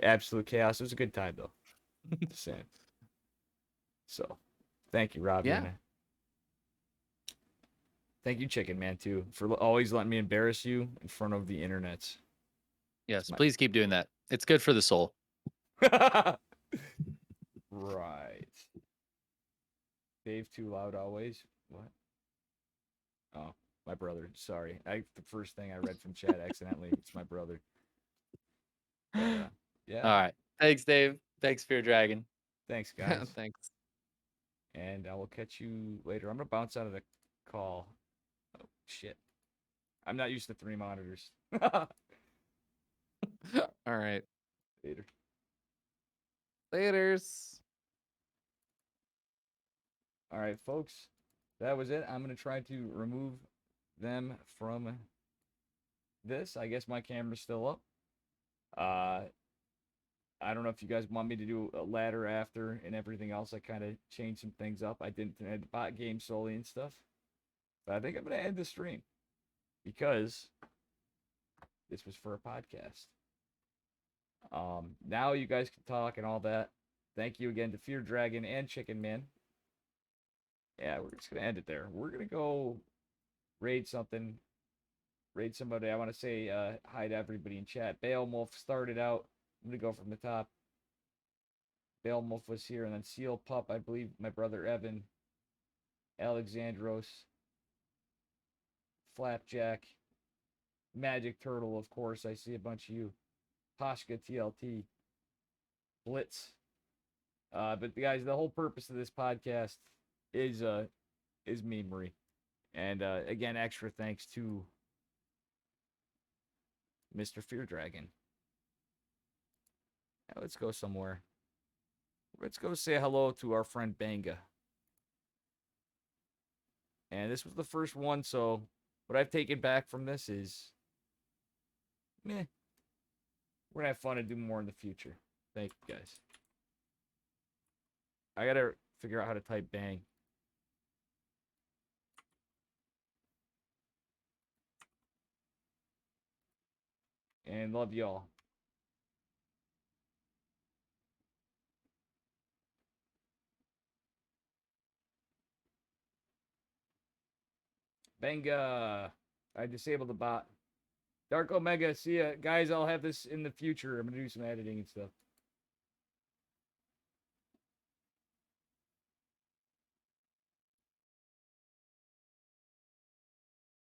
absolute chaos. It was a good time, though. Just saying. So, thank you, Robbie. Yeah. And thank you, Chicken Man, too, for always letting me embarrass you in front of the internets. Yes, please keep doing that. It's good for the soul. Right. Dave too loud always. What? Oh, my brother. Sorry. The first thing I read from chat accidentally. It's my brother. But, yeah. All right. Thanks, Dave. Thanks, FearDragon. Thanks, guys. Thanks. And I will catch you later. I'm gonna bounce out of the call. Oh shit. I'm not used to 3 monitors. All right. Later. Laters. All right, folks. That was it. I'm gonna try to remove them from this. I guess my camera's still up. I don't know if you guys want me to do a ladder after and everything else. I kind of changed some things up. I didn't add bot game solely and stuff. But I think I'm gonna end the stream because this was for a podcast. Now you guys can talk and all that. Thank you again to FearDragon and Chicken Man. Yeah, we're just gonna end it there. We're gonna go raid something. Raid somebody. I want to say hi to everybody in chat. Beowulf started out. I'm gonna go from the top. Beowulf was here, and then Seal Pup, I believe my brother Evan, Alexandros, Flapjack, Magic Turtle, of course. I see a bunch of you. Pashka TLT, Blitz. But guys, the whole purpose of this podcast is memery. And again, extra thanks to Mr. FearDragon. Now let's go somewhere. Let's go say hello to our friend Banga. And this was the first one, so what I've taken back from this is, meh. We're gonna have fun and do more in the future. Thank you, guys. I gotta figure out how to type bang. And love y'all. Banga. I disabled the bot. Dark Omega, see ya. Guys, I'll have this in the future. I'm gonna do some editing and stuff.